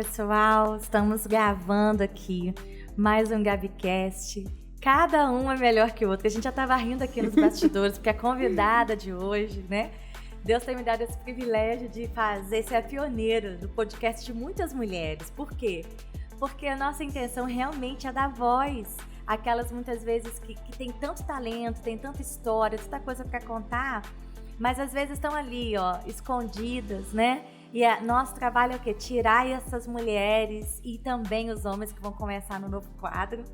pessoal, estamos gravando aqui mais um GabiCast. Cada um é melhor que o outro. A gente já estava rindo aqui nos bastidores, porque a convidada de hoje, né? Deus tem me dado esse privilégio de ser a pioneira do podcast de muitas mulheres. Por quê? Porque a nossa intenção realmente é dar voz àquelas muitas vezes que têm tanto talento, têm tanta história, tanta coisa para contar, mas às vezes estão ali, escondidas, né? E nosso trabalho é o quê? Tirar essas mulheres e também os homens que vão começar no novo quadro.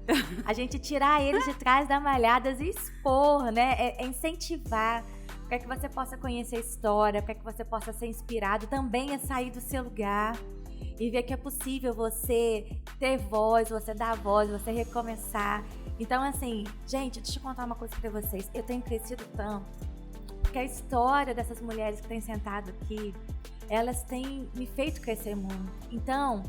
A gente tirar eles de trás da malhada e expor, né? É incentivar para que você possa conhecer a história, para que você possa ser inspirado. Também é sair do seu lugar e ver que é possível você ter voz, você dar voz, você recomeçar. Então, assim, gente, deixa eu contar uma coisa para vocês. Eu tenho crescido tanto, porque a história dessas mulheres que têm sentado aqui, elas têm me feito crescer muito. Então,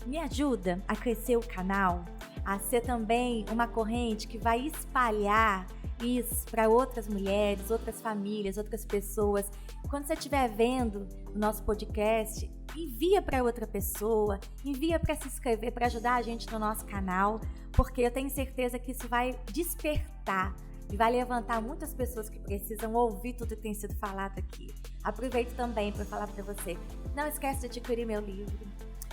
me ajuda a crescer o canal, a ser também uma corrente que vai espalhar isso para outras mulheres, outras famílias, outras pessoas. Quando você estiver vendo o nosso podcast, envia para outra pessoa, envia para se inscrever, para ajudar a gente no nosso canal, porque eu tenho certeza que isso vai despertar e vai levantar muitas pessoas que precisam ouvir tudo que tem sido falado aqui. Aproveito também para falar para você, não esquece de adquirir meu livro.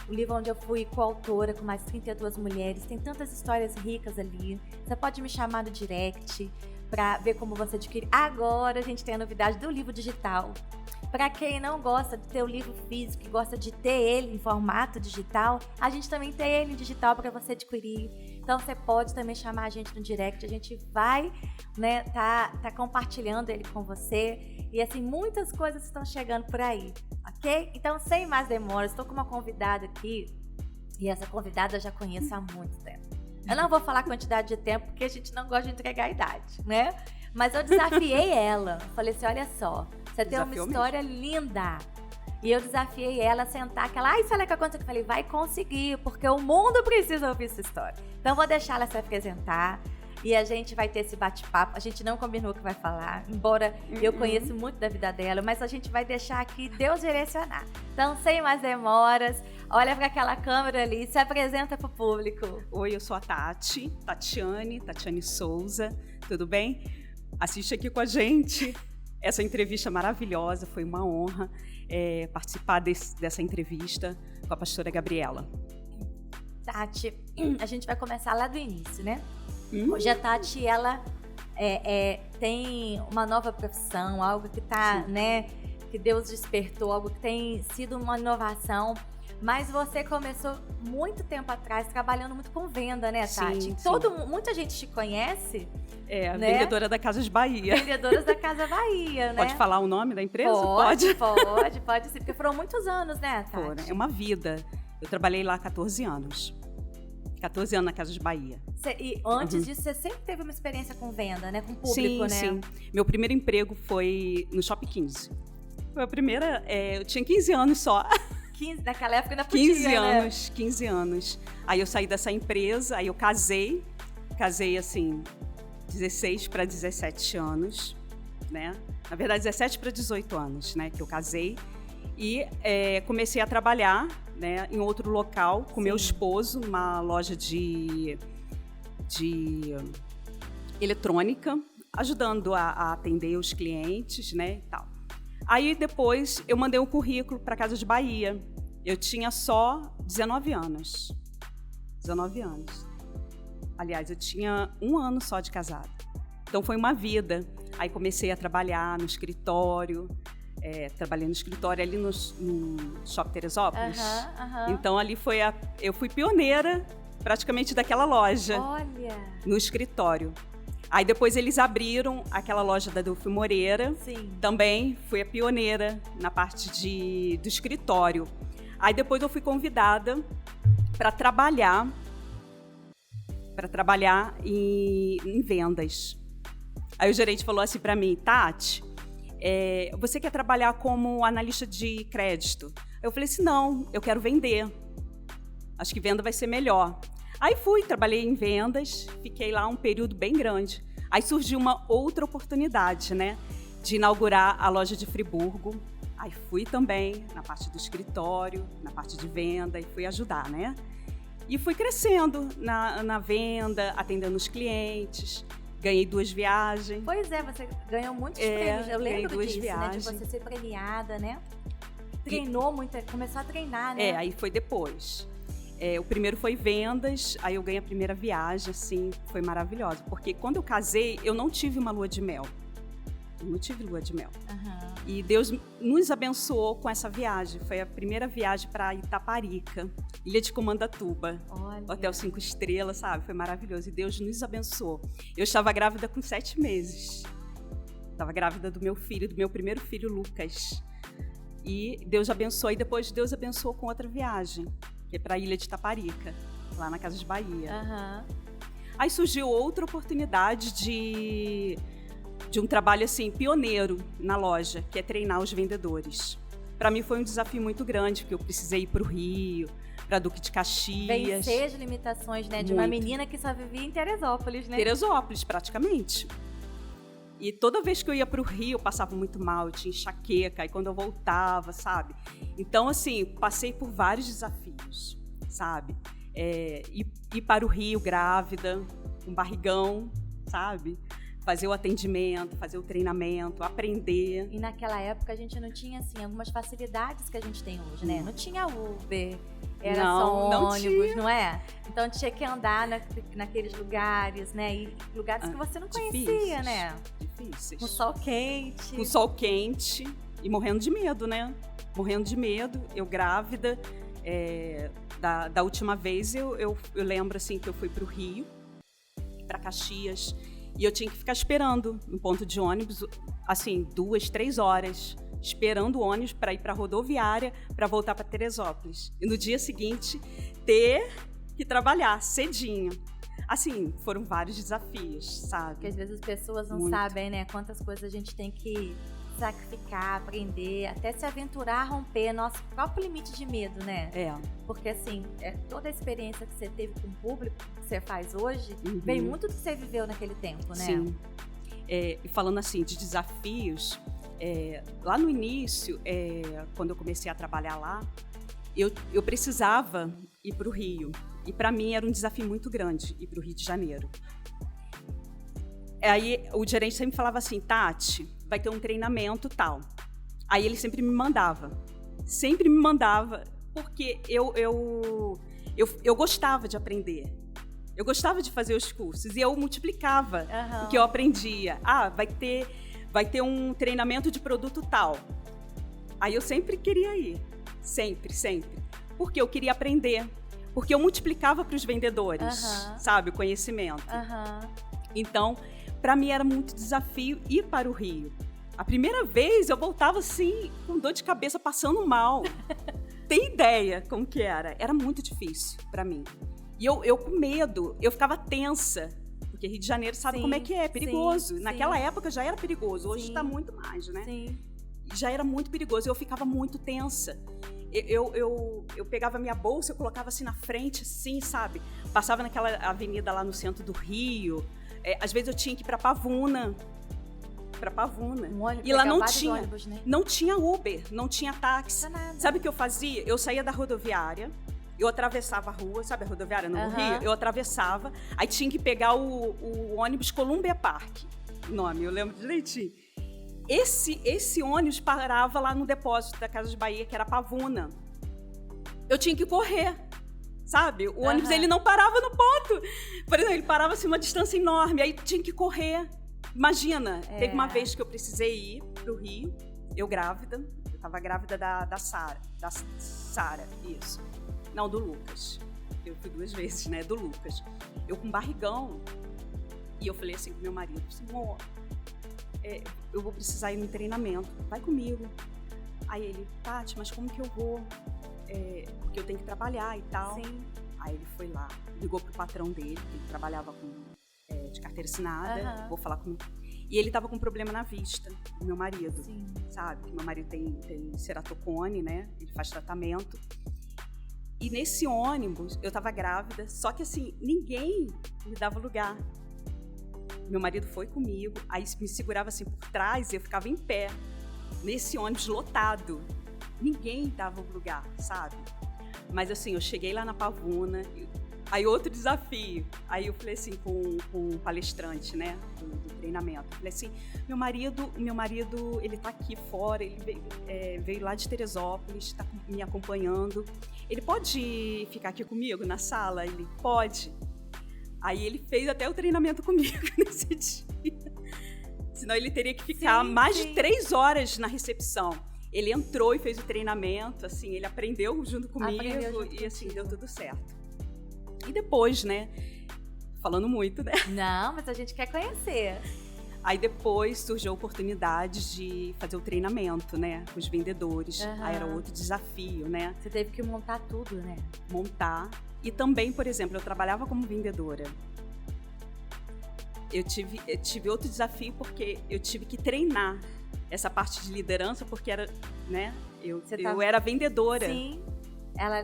O livro onde eu fui coautora com mais 32 mulheres. Tem tantas histórias ricas ali. Você pode me chamar no direct para ver como você adquire. Agora a gente tem a novidade do livro digital. Para quem não gosta de ter o livro físico e gosta de ter ele em formato digital, a gente também tem ele em digital para você adquirir. Então você pode também chamar a gente no direct, a gente vai, né, tá compartilhando ele com você. E assim, muitas coisas estão chegando por aí, ok? Então, sem mais demoras, estou com uma convidada aqui, e essa convidada eu já conheço há muito tempo. Eu não vou falar a quantidade de tempo, porque a gente não gosta de entregar a idade, né? Mas eu desafiei ela, falei assim, olha só, você tem uma história linda. E eu desafiei ela a sentar, isso é que aconteceu. Eu falei, vai conseguir, porque o mundo precisa ouvir essa história. Então, vou deixar ela se apresentar e a gente vai ter esse bate-papo. A gente não combinou o que vai falar, embora eu conheça muito da vida dela, mas a gente vai deixar aqui Deus direcionar. Então, sem mais demoras, olha para aquela câmera ali e se apresenta para o público. Oi, eu sou a Tatiane Souza, tudo bem? Assiste aqui com a gente. Essa entrevista maravilhosa, foi uma honra participar dessa entrevista com a pastora Gabriela. Tati, a gente vai começar lá do início, né? Hoje a Tati, ela tem uma nova profissão, algo que tá, né, que Deus despertou, algo que tem sido uma inovação. Mas você começou muito tempo atrás trabalhando muito com venda, né, Tati? Sim. Muita gente te conhece. Né? Vendedora da Casas Bahia. Vendedoras da Casa Bahia, né? Pode falar o nome da empresa? Pode sim, porque foram muitos anos, né, Tati? Foram, é uma vida. Eu trabalhei lá 14 anos. 14 anos na Casas Bahia. E antes disso, você sempre teve uma experiência com venda, né? Com público, sim, né? Sim. Meu primeiro emprego foi no Shopping 15. Foi a primeira... eu tinha 15 anos só. 15, naquela época ainda podia, 15 anos. Aí eu saí dessa empresa, aí eu casei assim, 16 para 17 anos, né? Na verdade, 17 para 18 anos, né, que eu casei. E comecei a trabalhar, né, em outro local com meu esposo, numa loja de eletrônica, ajudando a atender os clientes, né, e tal. Aí, depois, eu mandei um currículo para a Casas Bahia. Eu tinha só 19 anos. 19 anos. Aliás, eu tinha 1 ano só de casada. Então, foi uma vida. Aí, comecei a trabalhar no escritório. Trabalhei no escritório ali no Shopping Teresópolis. Então, ali eu fui pioneira, praticamente, daquela loja. Olha! No escritório. Aí depois eles abriram aquela loja da Adolfo Moreira. Sim. Também fui a pioneira na parte do escritório. Aí depois eu fui convidada para trabalhar em vendas. Aí o gerente falou assim para mim, Tati, você quer trabalhar como analista de crédito? Eu falei assim, não, eu quero vender. Acho que venda vai ser melhor. Aí trabalhei em vendas, fiquei lá um período bem grande. Aí surgiu uma outra oportunidade, né, de inaugurar a loja de Friburgo, Aí fui também na parte do escritório, na parte de venda, e fui ajudar, né? E fui crescendo na venda, atendendo os clientes, ganhei 2 viagens. Pois é, você ganhou muitos prêmios, eu lembro disso, viagens. né? De você ser premiada, né? Treinou muito, começou a treinar, né? Aí foi depois. O primeiro foi vendas, aí eu ganhei a primeira viagem, assim, foi maravilhosa. Porque quando eu casei, eu não tive uma lua de mel. Eu não tive lua de mel. Uhum. E Deus nos abençoou com essa viagem. Foi a primeira viagem para Itaparica, Ilha de Comandatuba. Olha. Hotel 5 estrelas, sabe? Foi maravilhoso. E Deus nos abençoou. Eu estava grávida com 7 meses. Estava grávida do meu filho, do meu primeiro filho, Lucas. E Deus abençoou. E depois Deus abençoou com outra viagem, que é para a Ilha de Itaparica, lá na Casas Bahia. Uhum. Aí surgiu outra oportunidade de um trabalho assim pioneiro na loja, que é treinar os vendedores. Para mim foi um desafio muito grande, porque eu precisei ir para o Rio, para Duque de Caxias. Vencer as limitações, né, de uma menina que só vivia em Teresópolis, né? Teresópolis, praticamente. E toda vez que eu ia para o Rio, eu passava muito mal, eu tinha enxaqueca, e quando eu voltava, sabe? Então, assim, passei por vários desafios, sabe? Ir para o Rio grávida, com barrigão, sabe? Fazer o atendimento, fazer o treinamento, aprender. E naquela época a gente não tinha, assim, algumas facilidades que a gente tem hoje, né? Não tinha Uber, era só ônibus, não é? Então tinha que andar naqueles lugares, né? E lugares que você não conhecia, né? Difíceis. Com sol quente. Com sol quente e morrendo de medo, né? Morrendo de medo, eu grávida. Da última vez eu lembro, assim, que eu fui para o Rio, para Caxias, e eu tinha que ficar esperando no ponto de ônibus, assim, 2, 3 horas, esperando o ônibus para ir para a rodoviária, para voltar para Teresópolis. E no dia seguinte, ter que trabalhar cedinho. Assim, foram vários desafios, sabe? Porque às vezes as pessoas não sabem, né, quantas coisas a gente tem que sacrificar, aprender, até se aventurar, romper nosso próprio limite de medo, né? Porque, assim, toda a experiência que você teve com o público, que você faz hoje, vem muito do que você viveu naquele tempo, né? Sim. E falando, assim, de desafios, lá no início, quando eu comecei a trabalhar lá, eu precisava ir para o Rio. E, para mim, era um desafio muito grande ir para o Rio de Janeiro. Aí, o gerente sempre falava assim, Tati, vai ter um treinamento tal. Aí ele sempre me mandava, porque eu gostava de aprender. Eu gostava de fazer os cursos e eu multiplicava o que eu aprendia. Vai ter um treinamento de produto tal. Aí eu sempre queria ir, sempre. Porque eu queria aprender, porque eu multiplicava para os vendedores, sabe, o conhecimento. Então, para mim era muito desafio ir para o Rio. A primeira vez eu voltava assim, com dor de cabeça, passando mal. Tem ideia como que era? Era muito difícil para mim. E eu com medo, eu ficava tensa. Porque Rio de Janeiro sabe como é que é perigoso. Naquela época já era perigoso, hoje está muito mais, né? Já era muito perigoso, eu ficava muito tensa. Eu pegava minha bolsa, eu colocava assim na frente, assim, sabe? Passava naquela avenida lá no centro do Rio. Às vezes eu tinha que ir para Pavuna. E lá não tinha ônibus, né? Não tinha Uber, não tinha táxi. Sabe o que eu fazia? Eu saía da rodoviária, eu atravessava a rua, sabe a rodoviária no Rio? Eu atravessava, aí tinha que pegar o ônibus Columbia Park, o nome, eu lembro direitinho. Esse ônibus parava lá no depósito da Casas Bahia, que era Pavuna. Eu tinha que correr. Sabe? O ônibus, ele não parava no ponto. Por exemplo, ele parava assim uma distância enorme, aí tinha que correr. Imagina, teve uma vez que eu precisei ir pro Rio, eu grávida, eu tava grávida da Sara, isso. Não, do Lucas. Eu fui 2 vezes, né, do Lucas. Eu com barrigão, e eu falei assim pro meu marido, amor, eu vou precisar ir no treinamento, vai comigo. Aí ele, Tati, mas como que eu vou? Porque eu tenho que trabalhar e tal. Aí ele foi lá, ligou pro patrão dele, que ele trabalhava de carteira assinada, vou falar com... E ele tava com um problema na vista, o meu marido, sabe? Meu marido tem ceratocone, né? Ele faz tratamento. E nesse ônibus, eu tava grávida, só que assim, ninguém me dava lugar. Meu marido foi comigo, aí me segurava assim por trás e eu ficava em pé. nesse ônibus lotado. Ninguém dava o lugar, sabe? Mas assim, eu cheguei lá na Pavuna, aí outro desafio. Aí eu falei assim com o palestrante, né, do treinamento. Eu falei assim, meu marido, ele tá aqui fora, ele veio lá de Teresópolis, está me acompanhando. Ele pode ficar aqui comigo na sala? Ele pode. Aí ele fez até o treinamento comigo nesse dia. Senão ele teria que ficar mais de 3 horas na recepção. Ele entrou e fez o treinamento, assim, ele aprendeu junto comigo e assim, deu tudo certo. E depois, né, falando muito, né? Não, mas a gente quer conhecer. Aí depois surgiu a oportunidade de fazer o treinamento, né, com os vendedores. Aí era outro desafio, né? Você teve que montar tudo, né? Montar. E também, por exemplo, eu trabalhava como vendedora. Eu tive outro desafio porque eu tive que treinar essa parte de liderança, porque era, né, eu era vendedora. Sim,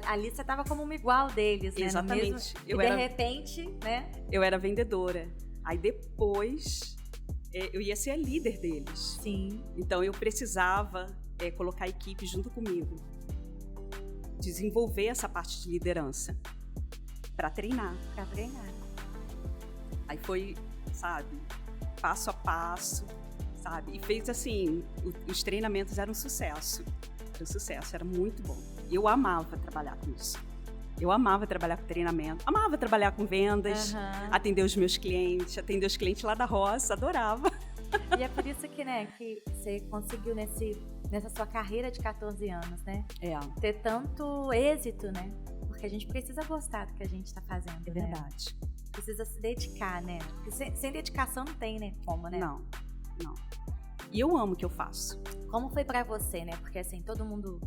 ali você estava como uma igual deles, né? Exatamente. De repente, né? Eu era vendedora. Aí depois, eu ia ser a líder deles. Sim. Então eu precisava colocar a equipe junto comigo. Desenvolver essa parte de liderança. Para treinar. Aí foi, sabe, passo a passo, sabe? E fez assim, os treinamentos eram um sucesso. Era muito bom. Eu amava trabalhar com isso. Eu amava trabalhar com treinamento, amava trabalhar com vendas, atender os meus clientes, atender os clientes lá da roça, adorava. E é por isso que, né, que você conseguiu nessa sua carreira de 14 anos, né? Ter tanto êxito, né? Porque a gente precisa gostar do que a gente está fazendo. É verdade. Né? Precisa se dedicar, né? Porque sem dedicação não tem, né? Como, né? Não. E eu amo o que eu faço. Como foi pra você, né? Porque assim, todo mundo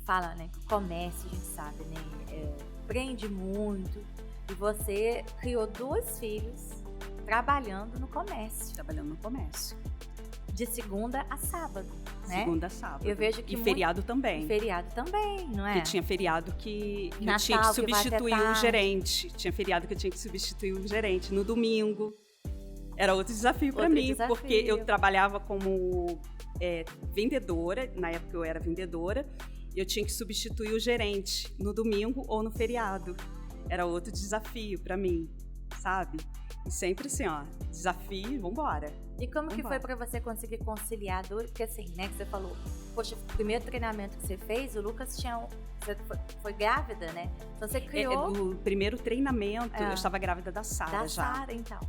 fala, né? Que o comércio, a gente sabe, né? Prende muito. E você criou 2 filhos trabalhando no comércio. De segunda a sábado, né? Segunda a sábado. Eu vejo que feriado também. E feriado também, não é? E tinha feriado que Natal, eu tinha que substituir o gerente. Tinha feriado que eu tinha que substituir o gerente. No domingo. Era outro desafio para mim, porque eu trabalhava como vendedora. Na época eu era vendedora. E eu tinha que substituir o gerente no domingo ou no feriado. Era outro desafio para mim, sabe? E sempre assim, ó, desafio, vambora. E como que foi para você conseguir conciliar? Porque assim, né, que você falou, poxa, o primeiro treinamento que você fez, o Lucas você foi grávida, né? Então você criou... O primeiro treinamento, eu estava grávida da Sara já. Da Sara, então.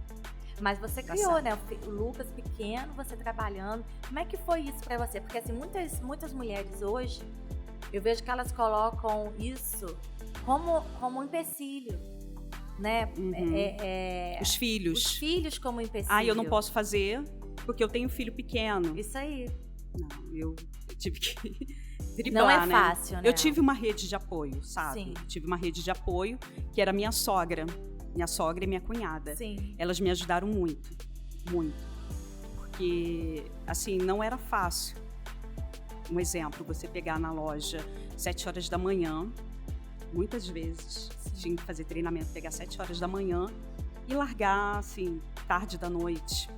Mas você criou, né, o Lucas pequeno, você trabalhando. Como é que foi isso para você? Porque assim, muitas mulheres hoje, eu vejo que elas colocam isso como um empecilho. Né? Os filhos. Os filhos como empecilho. Eu não posso fazer porque eu tenho um filho pequeno. Isso aí. Não, eu tive que driblar, não é fácil, né? Eu tive uma rede de apoio, sabe? Sim. Tive uma rede de apoio que era minha sogra. Minha sogra e minha cunhada. Sim. Elas me ajudaram muito, muito. Porque, assim, não era fácil. Um exemplo, você pegar na loja 7 horas da manhã, muitas vezes tinha que fazer treinamento, pegar 7 horas da manhã e largar, assim, tarde da noite.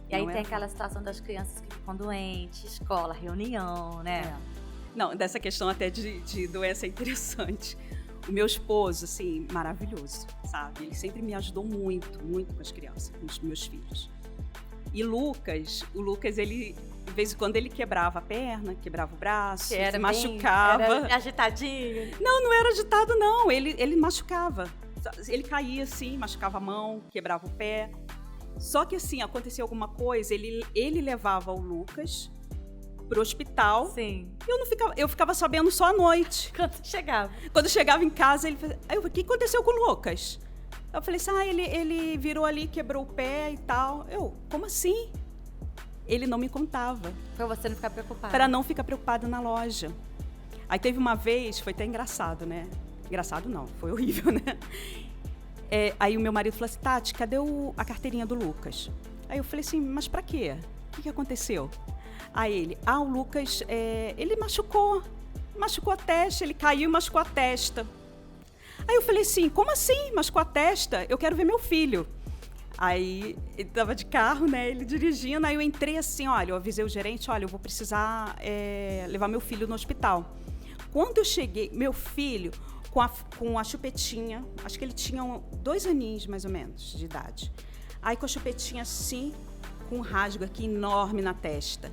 E aí tem aquela situação das crianças que ficam doentes, escola, reunião, né? Não, dessa questão até de doença é interessante. O meu esposo, assim, maravilhoso, sabe? Ele sempre me ajudou muito, muito com as crianças, com os meus filhos. E o Lucas, ele, de vez em quando, ele quebrava a perna, quebrava o braço, se machucava. Era agitadinho? Não era agitado, não. Ele machucava. Ele caía, assim, machucava a mão, quebrava o pé. Só que, assim, acontecia alguma coisa, ele levava o Lucas pro hospital. Sim. E eu ficava sabendo só à noite. Quando chegava em casa, ele fazia... Aí eu falei, o que aconteceu com o Lucas? Eu falei assim, ele virou ali, quebrou o pé e tal. Como assim? Ele não me contava. Pra você não ficar preocupada. Para não ficar preocupada na loja. Aí teve uma vez, foi até engraçado, né? Engraçado não, foi horrível, né? Aí o meu marido falou assim, Tati, cadê a carteirinha do Lucas? Aí eu falei assim, mas pra quê? O que aconteceu? Aí ele, o Lucas, ele machucou a testa, ele caiu e machucou a testa. Aí eu falei assim, como assim machucou a testa? Eu quero ver meu filho. Aí, ele tava de carro, né? Ele dirigindo. Aí eu entrei assim, olha, eu avisei o gerente, olha, eu vou precisar levar meu filho no hospital. Quando eu cheguei, meu filho, com a chupetinha, acho que ele tinha 2 aninhos, mais ou menos, de idade. Aí, com a chupetinha assim, com um rasgo aqui enorme na testa.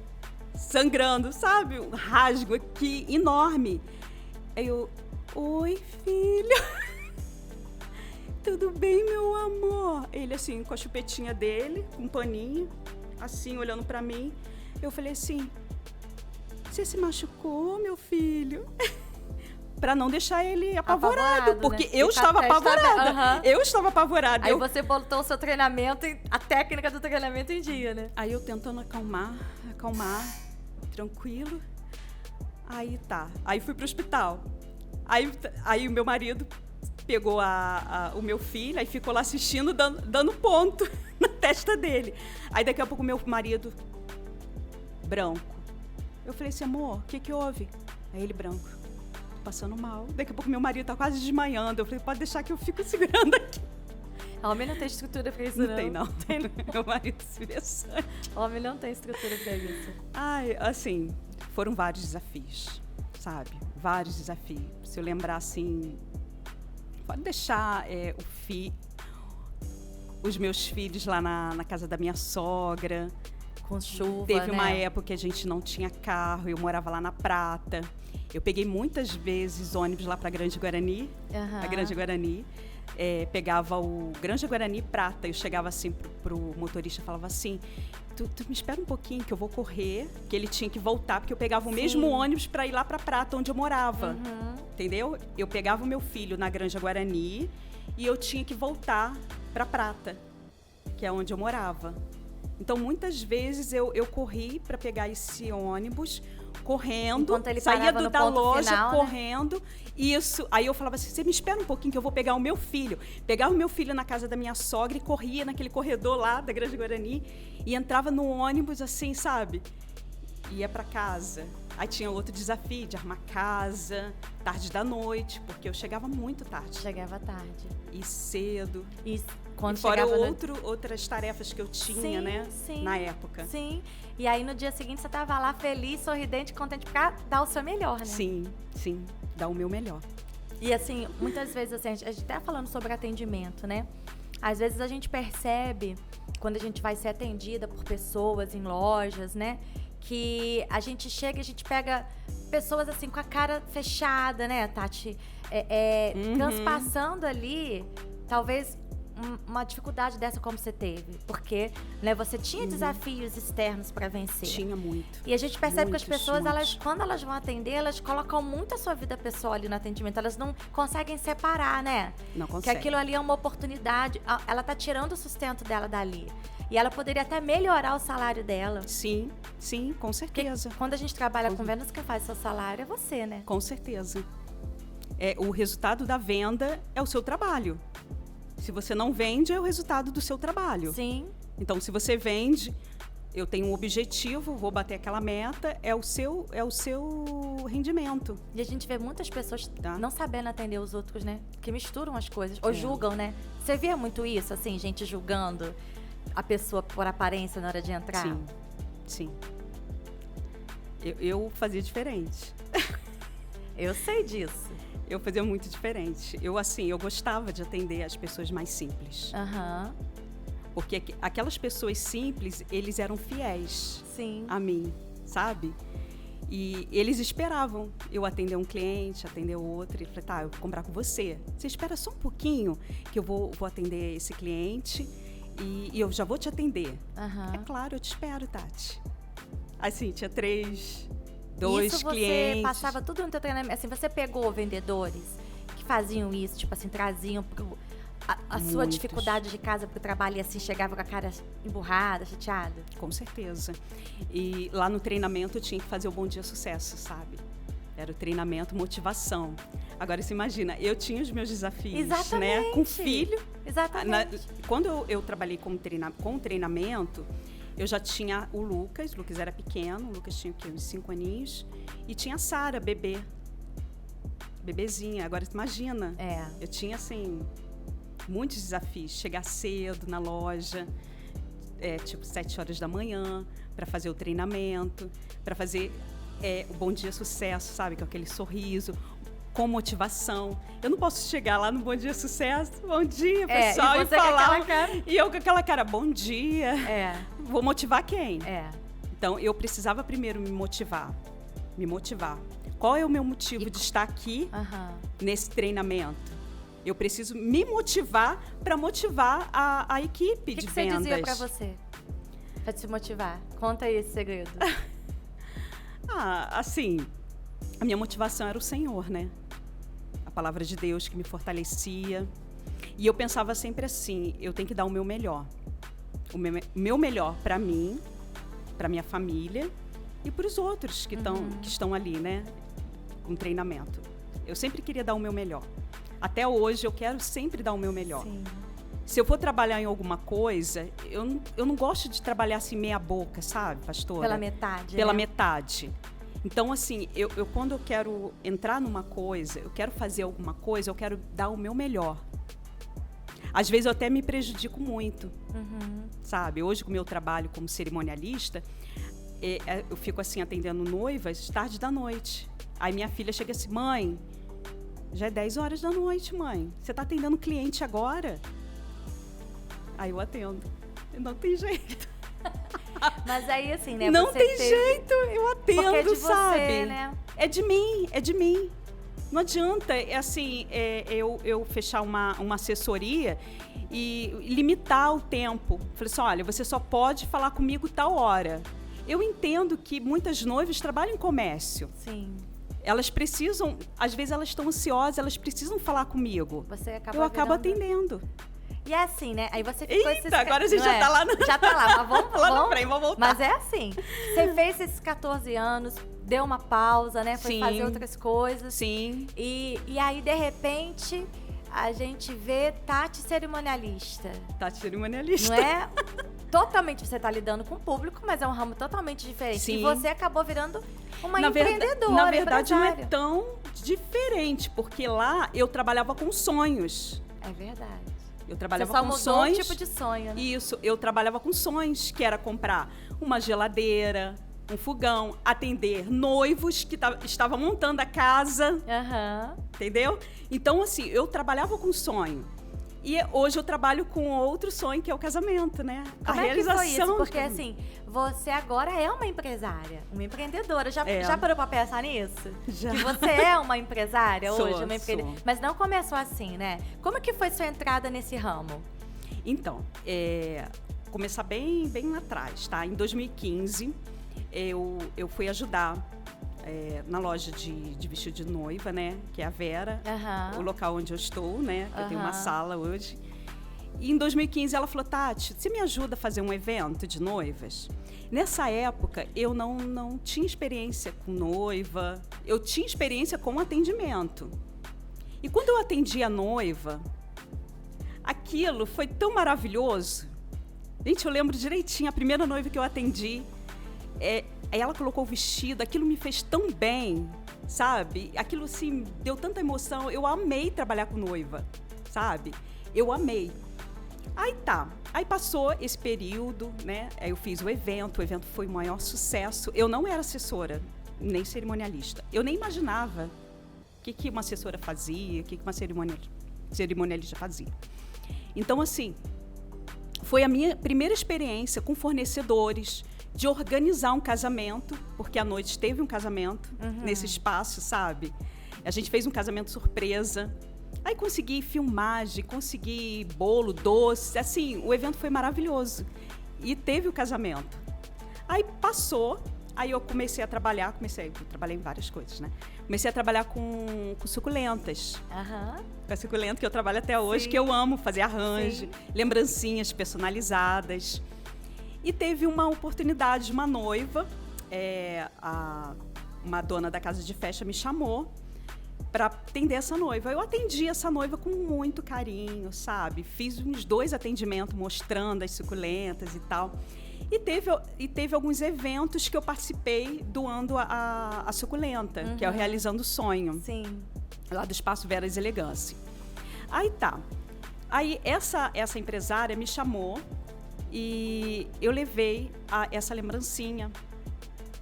Sangrando, sabe? Um rasgo aqui enorme. Aí eu, oi, filho. Tudo bem, meu amor? Ele assim, com a chupetinha dele, com um paninho, assim, olhando pra mim. Eu falei assim, você se machucou, meu filho? Pra não deixar ele apavorado, porque né? eu estava apavorada. Uhum. Eu estava apavorada. Aí você botou o seu treinamento, a técnica do treinamento em dia, né? Aí eu tentando acalmar, tranquilo. Aí tá. Aí fui pro hospital. Aí o meu marido pegou o meu filho, aí ficou lá assistindo, dando ponto na testa dele. Aí daqui a pouco o meu marido, branco. Eu falei assim, amor, o que houve? Aí ele, branco, tô passando mal. Daqui a pouco meu marido tá quase desmaiando. Eu falei, pode deixar que eu fico segurando aqui. Homem não tem estrutura pra isso, não. Não tem, não. Meu marido se vê sangue. Homem não tem estrutura pra isso. Ai, assim, foram vários desafios, sabe? Vários desafios. Se eu lembrar, assim... Pode deixar os meus filhos lá na casa da minha sogra. Com chuva, Teve uma época que a gente não tinha carro, eu morava lá na Prata. Eu peguei muitas vezes ônibus lá para Grande Guarani, a Grande Guarani. Pegava o Grande Guarani Prata. Eu chegava assim pro motorista e falava assim, tu me espera um pouquinho que eu vou correr, que ele tinha que voltar, porque eu pegava o mesmo ônibus para ir lá para Prata, onde eu morava. Entendeu? Eu pegava o meu filho na Granja Guarani e eu tinha que voltar para Prata, que é onde eu morava. Então, muitas vezes eu corri para pegar esse ônibus, correndo, saía da loja final, correndo. Né? Isso. Aí eu falava assim, você me espera um pouquinho que eu vou pegar o meu filho. Pegava o meu filho na casa da minha sogra e corria naquele corredor lá da Granja Guarani e entrava no ônibus assim, sabe? Ia para casa. Aí tinha outro desafio de armar casa, tarde da noite, porque eu chegava muito tarde. Chegava tarde. E cedo. E quando fora outras tarefas que eu tinha, né? Sim. Na época. Sim. E aí no dia seguinte você estava lá feliz, sorridente, contente pra dar o seu melhor, né? Sim, dar o meu melhor. E assim, muitas vezes, assim, a gente até falando sobre atendimento, né? Às vezes a gente percebe, quando a gente vai ser atendida por pessoas em lojas, né? Que a gente chega e a gente pega pessoas assim com a cara fechada, né, Tati? Transpassando ali, talvez uma dificuldade dessa como você teve. Porque, né, você tinha desafios externos para vencer. Tinha muito. E a gente percebe que as pessoas, quando elas vão atender, elas colocam muito a sua vida pessoal ali no atendimento. Elas não conseguem separar, né? Não conseguem. Que aquilo ali é uma oportunidade. Ela tá tirando o sustento dela dali. E ela poderia até melhorar o salário dela. Sim, com certeza. Porque quando a gente trabalha com vendas, quem faz seu salário é você, né? Com certeza. O resultado da venda é o seu trabalho. Se você não vende, é o resultado do seu trabalho. Sim. Então, se você vende, eu tenho um objetivo, vou bater aquela meta, é o seu rendimento. E a gente vê muitas pessoas não sabendo atender os outros, né? Que misturam as coisas, ou julgam, né? Você via muito isso, assim, gente julgando a pessoa por aparência na hora de entrar? Sim. Eu fazia diferente. Eu sei disso. Eu fazia muito diferente. Eu gostava de atender as pessoas mais simples. Porque aquelas pessoas simples, eles eram fiéis a mim, sabe? E eles esperavam eu atender um cliente, atender outro. E falei, tá, eu vou comprar com você. Você espera só um pouquinho que eu vou atender esse cliente e eu já vou te atender. É claro, eu te espero, Tati. Assim, tinha 2 clientes. Você passava tudo no teu treinamento. Assim, você pegou vendedores que faziam isso, tipo assim, traziam a sua dificuldade de casa pro trabalho e assim chegava com a cara emburrada, chateada? Com certeza. E lá no treinamento eu tinha que fazer o Bom Dia Sucesso, sabe? Era o treinamento motivação. Agora, você imagina, eu tinha os meus desafios, né? Com filho. Exatamente. Quando eu trabalhei com treinamento, eu já tinha o Lucas era pequeno, o Lucas tinha uns 5 aninhos, e tinha a Sara, bebezinha. Agora, imagina, eu tinha assim, muitos desafios. Chegar cedo na loja, tipo 7 horas da manhã, para fazer o treinamento, para fazer o Bom Dia Sucesso, sabe? Com aquele sorriso, com motivação. Eu não posso chegar lá no Bom Dia Sucesso, bom dia, pessoal, e falar. E eu com aquela cara, bom dia. Vou motivar quem? Então, eu precisava primeiro me motivar. Qual é o meu motivo de estar aqui nesse treinamento? Eu preciso me motivar para motivar a equipe de vendas. O que você dizia para você? Para te motivar? Conta aí esse segredo. Assim, a minha motivação era o Senhor, né? A palavra de Deus que me fortalecia. E eu pensava sempre assim, eu tenho que dar o meu melhor. O meu melhor para mim, para minha família e para os outros que estão ali, né? Com treinamento. Eu sempre queria dar o meu melhor. Até hoje eu quero sempre dar o meu melhor. Sim. Se eu for trabalhar em alguma coisa, eu não gosto de trabalhar assim meia boca, sabe, pastora? Pela metade. Pela metade. Então, assim, eu quando eu quero entrar numa coisa, eu quero fazer alguma coisa, eu quero dar o meu melhor. Às vezes eu até me prejudico muito, sabe? Hoje, com o meu trabalho como cerimonialista, eu fico assim atendendo noivas tarde da noite. Aí minha filha chega assim, mãe, já é 10 horas da noite, mãe. Você está atendendo cliente agora? Aí eu atendo. Não tem jeito. Mas aí, assim, né? Não tem jeito, eu atendo, porque é de sabe? Você, né? É de mim. Não adianta, eu fechar uma assessoria e limitar o tempo. Falei assim, olha, você só pode falar comigo tal hora. Eu entendo que muitas noivas trabalham em comércio. Sim. Elas precisam, às vezes elas estão ansiosas, elas precisam falar comigo. Eu acabo atendendo. E é assim, né? Aí você ficou esses... agora a gente já tá lá no... Já tá lá, mas vamos vamos voltar. Mas é assim, você fez esses 14 anos, deu uma pausa, né? Foi fazer outras coisas. Sim. E aí, de repente, a gente vê Tati cerimonialista. Não é? Totalmente, você tá lidando com o público, mas é um ramo totalmente diferente. Sim. E você acabou virando uma empreendedora, na verdade, empresária. não é tão diferente, porque lá eu trabalhava com sonhos. É verdade. Eu trabalhava com sonhos. Você só mudou o tipo de sonho, né? Isso, eu trabalhava com sonhos, que era comprar uma geladeira, um fogão, atender noivos que estavam montando a casa, entendeu? Então, assim, eu trabalhava com sonho. E hoje eu trabalho com outro sonho, que é o casamento, né? Como é que foi isso? Porque, assim, você agora é uma empresária, uma empreendedora. Já parou pra pensar nisso? Já. Que você é uma empresária hoje, uma empreendedora. Mas não começou assim, né? Como que foi sua entrada nesse ramo? Então, começar bem lá atrás, tá? Em 2015, eu fui ajudar na loja de vestido de noiva, né? Que é a Vera, o local onde eu estou, né? Eu tenho uma sala hoje. E em 2015 ela falou, Tati, você me ajuda a fazer um evento de noivas? Nessa época, eu não tinha experiência com noiva, eu tinha experiência com atendimento. E quando eu atendi a noiva, aquilo foi tão maravilhoso. Gente, eu lembro direitinho, a primeira noiva que eu atendi, ela colocou o vestido, aquilo me fez tão bem, sabe? Aquilo, assim, deu tanta emoção. Eu amei trabalhar com noiva, sabe? Eu amei. Aí passou esse período, né? Aí eu fiz o evento foi o maior sucesso. Eu não era assessora, nem cerimonialista. Eu nem imaginava o que uma assessora fazia, o que uma cerimonialista fazia. Então, assim, foi a minha primeira experiência com fornecedores, de organizar um casamento, porque à noite teve um casamento nesse espaço, sabe? A gente fez um casamento surpresa. Aí consegui filmagem, consegui bolo, doce, assim, o evento foi maravilhoso. E teve o casamento. Aí passou, aí eu comecei a trabalhar, eu trabalhei em várias coisas, né? Comecei a trabalhar com suculentas. Com a suculenta que eu trabalho até hoje, que eu amo fazer arranjo, lembrancinhas personalizadas. E teve uma oportunidade de uma noiva, uma dona da casa de festa me chamou para atender essa noiva. Eu atendi essa noiva com muito carinho, sabe? Fiz uns 2 atendimentos mostrando as suculentas e tal. E teve alguns eventos que eu participei doando a suculenta, que é o Realizando o Sonho. Sim. Lá do Espaço Veras Elegância. Aí tá. Aí essa empresária me chamou e eu levei essa lembrancinha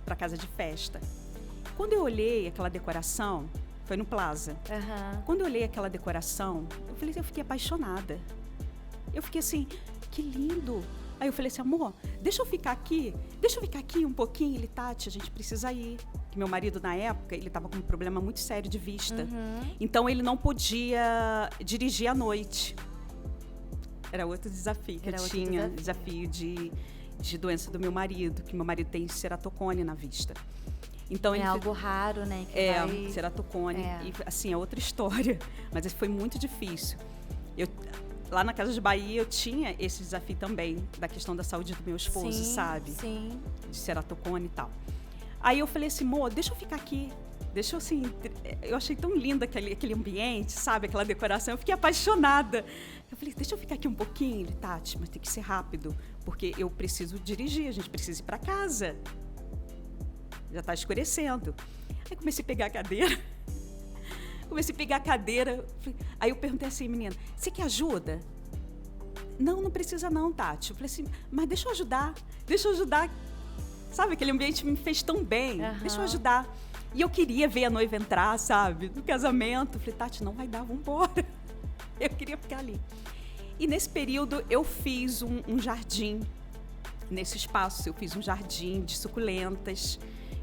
para casa de festa. Quando eu olhei aquela decoração, foi no Plaza. Uhum. Quando eu olhei aquela decoração, eu fiquei apaixonada. Eu fiquei assim, que lindo. Aí eu falei assim, amor, deixa eu ficar aqui um pouquinho. Ele, Tati, a gente precisa ir. Que meu marido, na época, ele estava com um problema muito sério de vista. Uhum. Então, ele não podia dirigir à noite. Era outro desafio que eu tinha. Desafio de doença do meu marido, que meu marido tem ceratocone na vista. Então, é algo raro, né? Que ceratocone. E, assim, é outra história. Mas isso foi muito difícil. Lá na Casa de Bahia, eu tinha esse desafio também, da questão da saúde do meu esposo, sabe? Sim. De ceratocone e tal. Aí eu falei assim, amor, deixa eu ficar aqui. Deixa eu, assim... Eu achei tão lindo aquele ambiente, sabe? Aquela decoração. Eu fiquei apaixonada. Eu falei, deixa eu ficar aqui um pouquinho. Ele, Tati, mas tem que ser rápido, porque eu preciso dirigir, a gente precisa ir para casa. Já está escurecendo. Aí comecei a pegar a cadeira. Aí eu perguntei assim, menina, você quer ajuda? Não precisa não, Tati. Eu falei assim, mas deixa eu ajudar. Sabe, aquele ambiente me fez tão bem. Uhum. Deixa eu ajudar. E eu queria ver a noiva entrar, sabe, no casamento. Eu falei, Tati, não vai dar, vamos embora. Eu queria ficar ali. E nesse período eu fiz um jardim. Nesse espaço eu fiz um jardim de suculentas.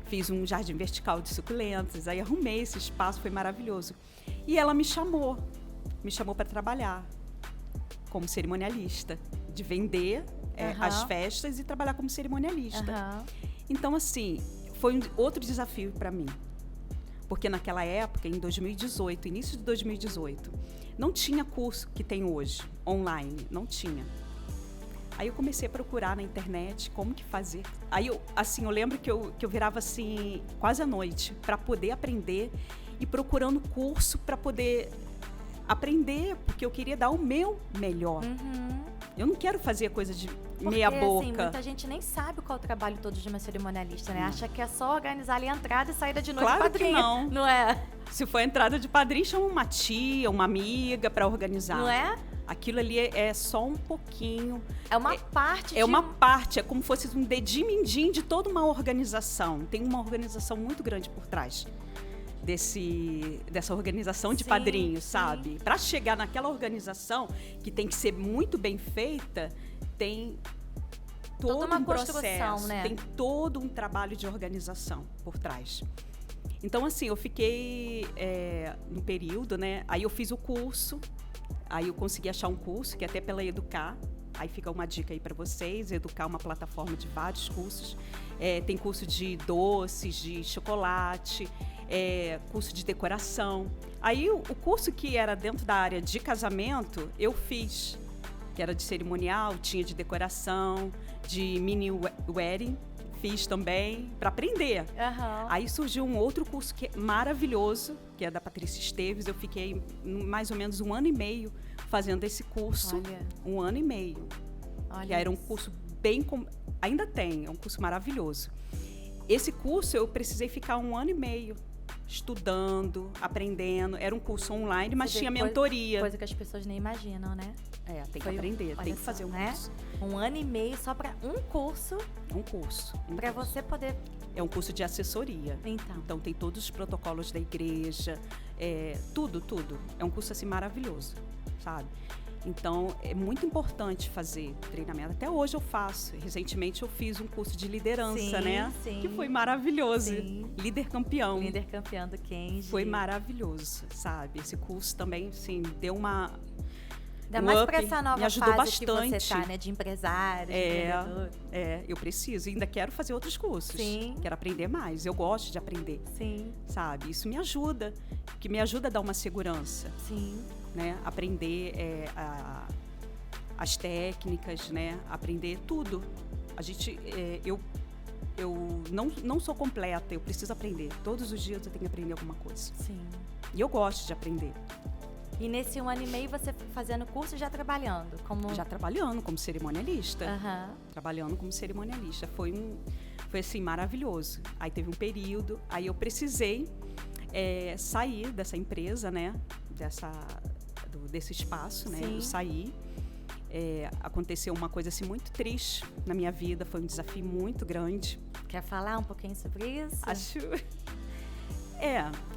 Fiz um jardim vertical de suculentas, aí arrumei esse espaço, foi maravilhoso. E ela me chamou para trabalhar como cerimonialista, de vender as festas e trabalhar como cerimonialista. Então, assim, foi outro desafio para mim. Porque naquela época, em 2018, início de 2018, não tinha curso que tem hoje, online, não tinha. Aí eu comecei a procurar na internet como que fazer. Aí eu lembro que eu virava assim quase à noite para poder aprender e procurando curso para poder aprender, porque eu queria dar o meu melhor. Eu não quero fazer coisa de meia boca. Assim, muita gente nem sabe qual é o trabalho todo de uma cerimonialista, né? Acha que é só organizar ali a entrada e saída de noite claro padrinho. Que não. Não é? Se for entrada de padrinho, chama uma tia, uma amiga para organizar. Não é? Aquilo ali é só um pouquinho. É uma parte. Uma parte, é como se fosse um dedinho mindinho de toda uma organização. Tem uma organização muito grande por trás dessa organização de padrinhos, sabe? Para chegar naquela organização, que tem que ser muito bem feita, tem todo um processo, né? Tem todo um trabalho de organização por trás. Então, assim, eu fiquei no período, né? Aí eu fiz o curso. Aí eu consegui achar um curso, que é até pela Educar. Aí fica uma dica aí para vocês. Educar é uma plataforma de vários cursos. Tem curso de doces, de chocolate, curso de decoração. Aí o curso que era dentro da área de casamento, eu fiz. Que era de cerimonial, tinha de decoração, de mini wedding. Fiz também, para aprender. Aí surgiu um outro curso que é maravilhoso, que é da Patrícia Esteves. Eu fiquei mais ou menos 1 ano e meio fazendo esse curso. Olha. 1 ano e meio. Olha, que era um curso bem... Ainda tem, é um curso maravilhoso. Esse curso eu precisei ficar 1 ano e meio estudando, aprendendo. Era um curso online, mas tinha mentoria. Coisa que as pessoas nem imaginam, né? Tem que aprender, tem que fazer um curso. 1 ano e meio só para um curso. Para você poder... É um curso de assessoria. Então tem todos os protocolos da igreja, tudo. É um curso assim maravilhoso, sabe? Então é muito importante fazer treinamento. Até hoje eu faço. Recentemente eu fiz um curso de liderança, né? Sim. Que foi maravilhoso. Líder campeão. Líder campeão do Kenji. Foi maravilhoso, sabe? Esse curso também, assim, deu uma... Ainda mais para essa nova fase bastante. Que você tá, né? De empresário, de empreendedor. Eu preciso. Ainda quero fazer outros cursos. Quero aprender mais. Eu gosto de aprender. Sabe? Isso me ajuda. Que me ajuda a dar uma segurança. Né? Aprender as técnicas, né? Aprender tudo. A gente... eu não sou completa. Eu preciso aprender. Todos os dias eu tenho que aprender alguma coisa. E eu gosto de aprender. E nesse 1 ano e meio você fazendo curso e já trabalhando? Já trabalhando como cerimonialista. Trabalhando como cerimonialista. Foi assim, maravilhoso. Aí teve um período, aí eu precisei sair dessa empresa, né? desse espaço, né? Sim. Eu saí. Aconteceu uma coisa assim muito triste na minha vida, foi um desafio muito grande. Quer falar um pouquinho sobre isso? Acho...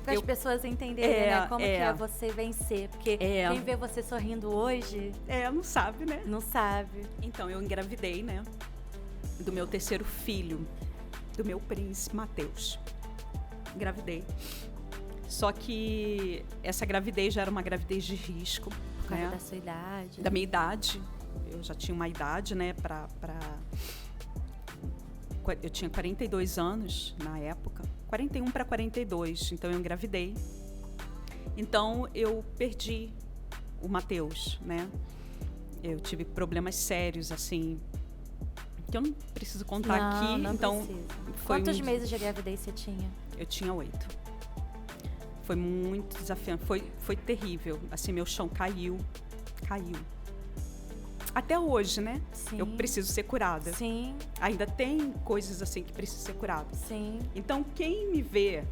Para as pessoas entenderem, né? Como que é você vencer. Porque quem vê você sorrindo hoje... não sabe, né? Não sabe. Então, eu engravidei, né? Do meu terceiro filho, do meu príncipe, Matheus. Engravidei. Só que essa gravidez já era uma gravidez de risco. Por causa da sua idade. Da minha idade. Eu já tinha uma idade, né? Eu tinha 42 anos na época. 41 para 42. Então, eu engravidei. Então, eu perdi o Matheus, né? Eu tive problemas sérios, assim, que eu não preciso contar aqui. Não então, Quantos meses de gravidez você tinha? Eu tinha 8. Foi muito desafiante, foi terrível. Assim, meu chão caiu. Até hoje, né? Sim. Eu preciso ser curada. Sim. Ainda tem coisas assim que precisam ser curadas. Sim. Então, quem me vê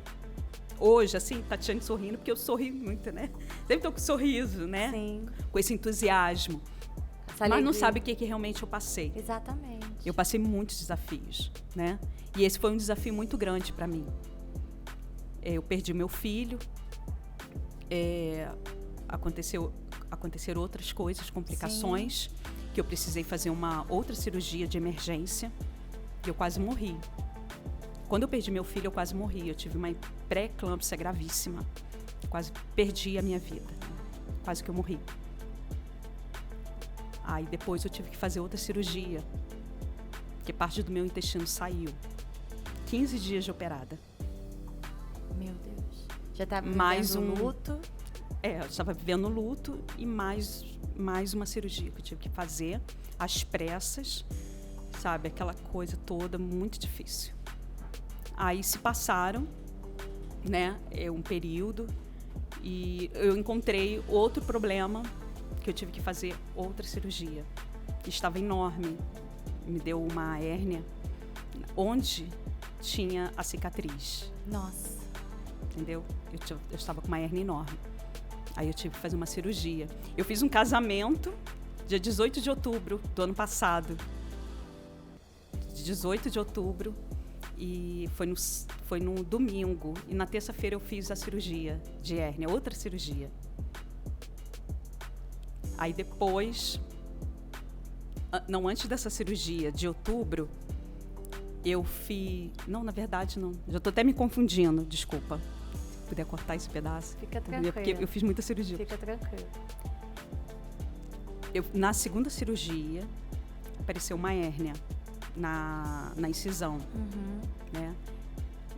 hoje, assim, Tatiane sorrindo, porque eu sorri muito, né? Sempre tô com sorriso, né? Sim. Com esse entusiasmo. Mas não sabe o que realmente eu passei. Exatamente. Eu passei muitos desafios, né? E esse foi um desafio muito grande para mim. Eu perdi meu filho. Aconteceram outras coisas, complicações, que eu precisei fazer uma outra cirurgia de emergência e eu quase morri. Quando eu perdi meu filho, eu quase morri. Eu tive uma pré-eclâmpsia gravíssima. Quase perdi a minha vida. Quase que eu morri. Aí depois eu tive que fazer outra cirurgia, porque parte do meu intestino saiu. 15 dias de operada. Meu Deus. Já estava vivendo luto? Eu estava vivendo luto e mais uma cirurgia que eu tive que fazer às pressas, sabe? Aquela coisa toda muito difícil. Aí se passaram, né? Um período e eu encontrei outro problema que eu tive que fazer outra cirurgia. Estava enorme. Me deu uma hérnia onde tinha a cicatriz. Nossa. Entendeu? Eu estava com uma hérnia enorme. Aí eu tive que fazer uma cirurgia. Eu fiz um casamento dia 18 de outubro do ano passado. 18 de outubro. E foi no domingo. E na terça-feira eu fiz a cirurgia de hérnia, outra cirurgia. Aí depois, antes dessa cirurgia de outubro, eu fiz... Não, na verdade não. Já estou até me confundindo, desculpa. Se puder cortar esse pedaço. Fica tranquilo. Porque eu fiz muita cirurgia. Fica tranquilo. Na segunda cirurgia, apareceu uma hérnia na incisão. Né?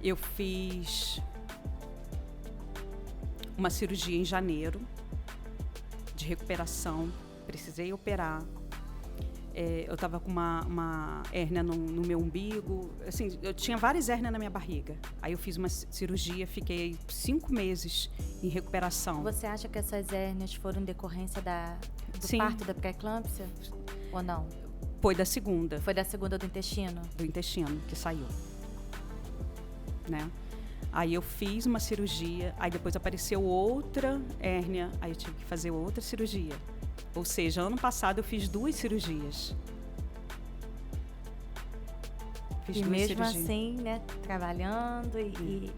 Eu fiz uma cirurgia em janeiro, de recuperação, precisei operar. Eu estava com uma hérnia no meu umbigo, assim, eu tinha várias hérnias na minha barriga. Aí eu fiz uma cirurgia, fiquei 5 meses em recuperação. Você acha que essas hérnias foram decorrência do Sim. parto da pré-eclâmpsia ou não? Foi da segunda. Foi da segunda do intestino? Do intestino, que saiu. Né? Aí eu fiz uma cirurgia, aí depois apareceu outra hérnia, aí eu tive que fazer outra cirurgia. Ou seja, ano passado eu fiz 2 cirurgias. E mesmo assim, né, trabalhando e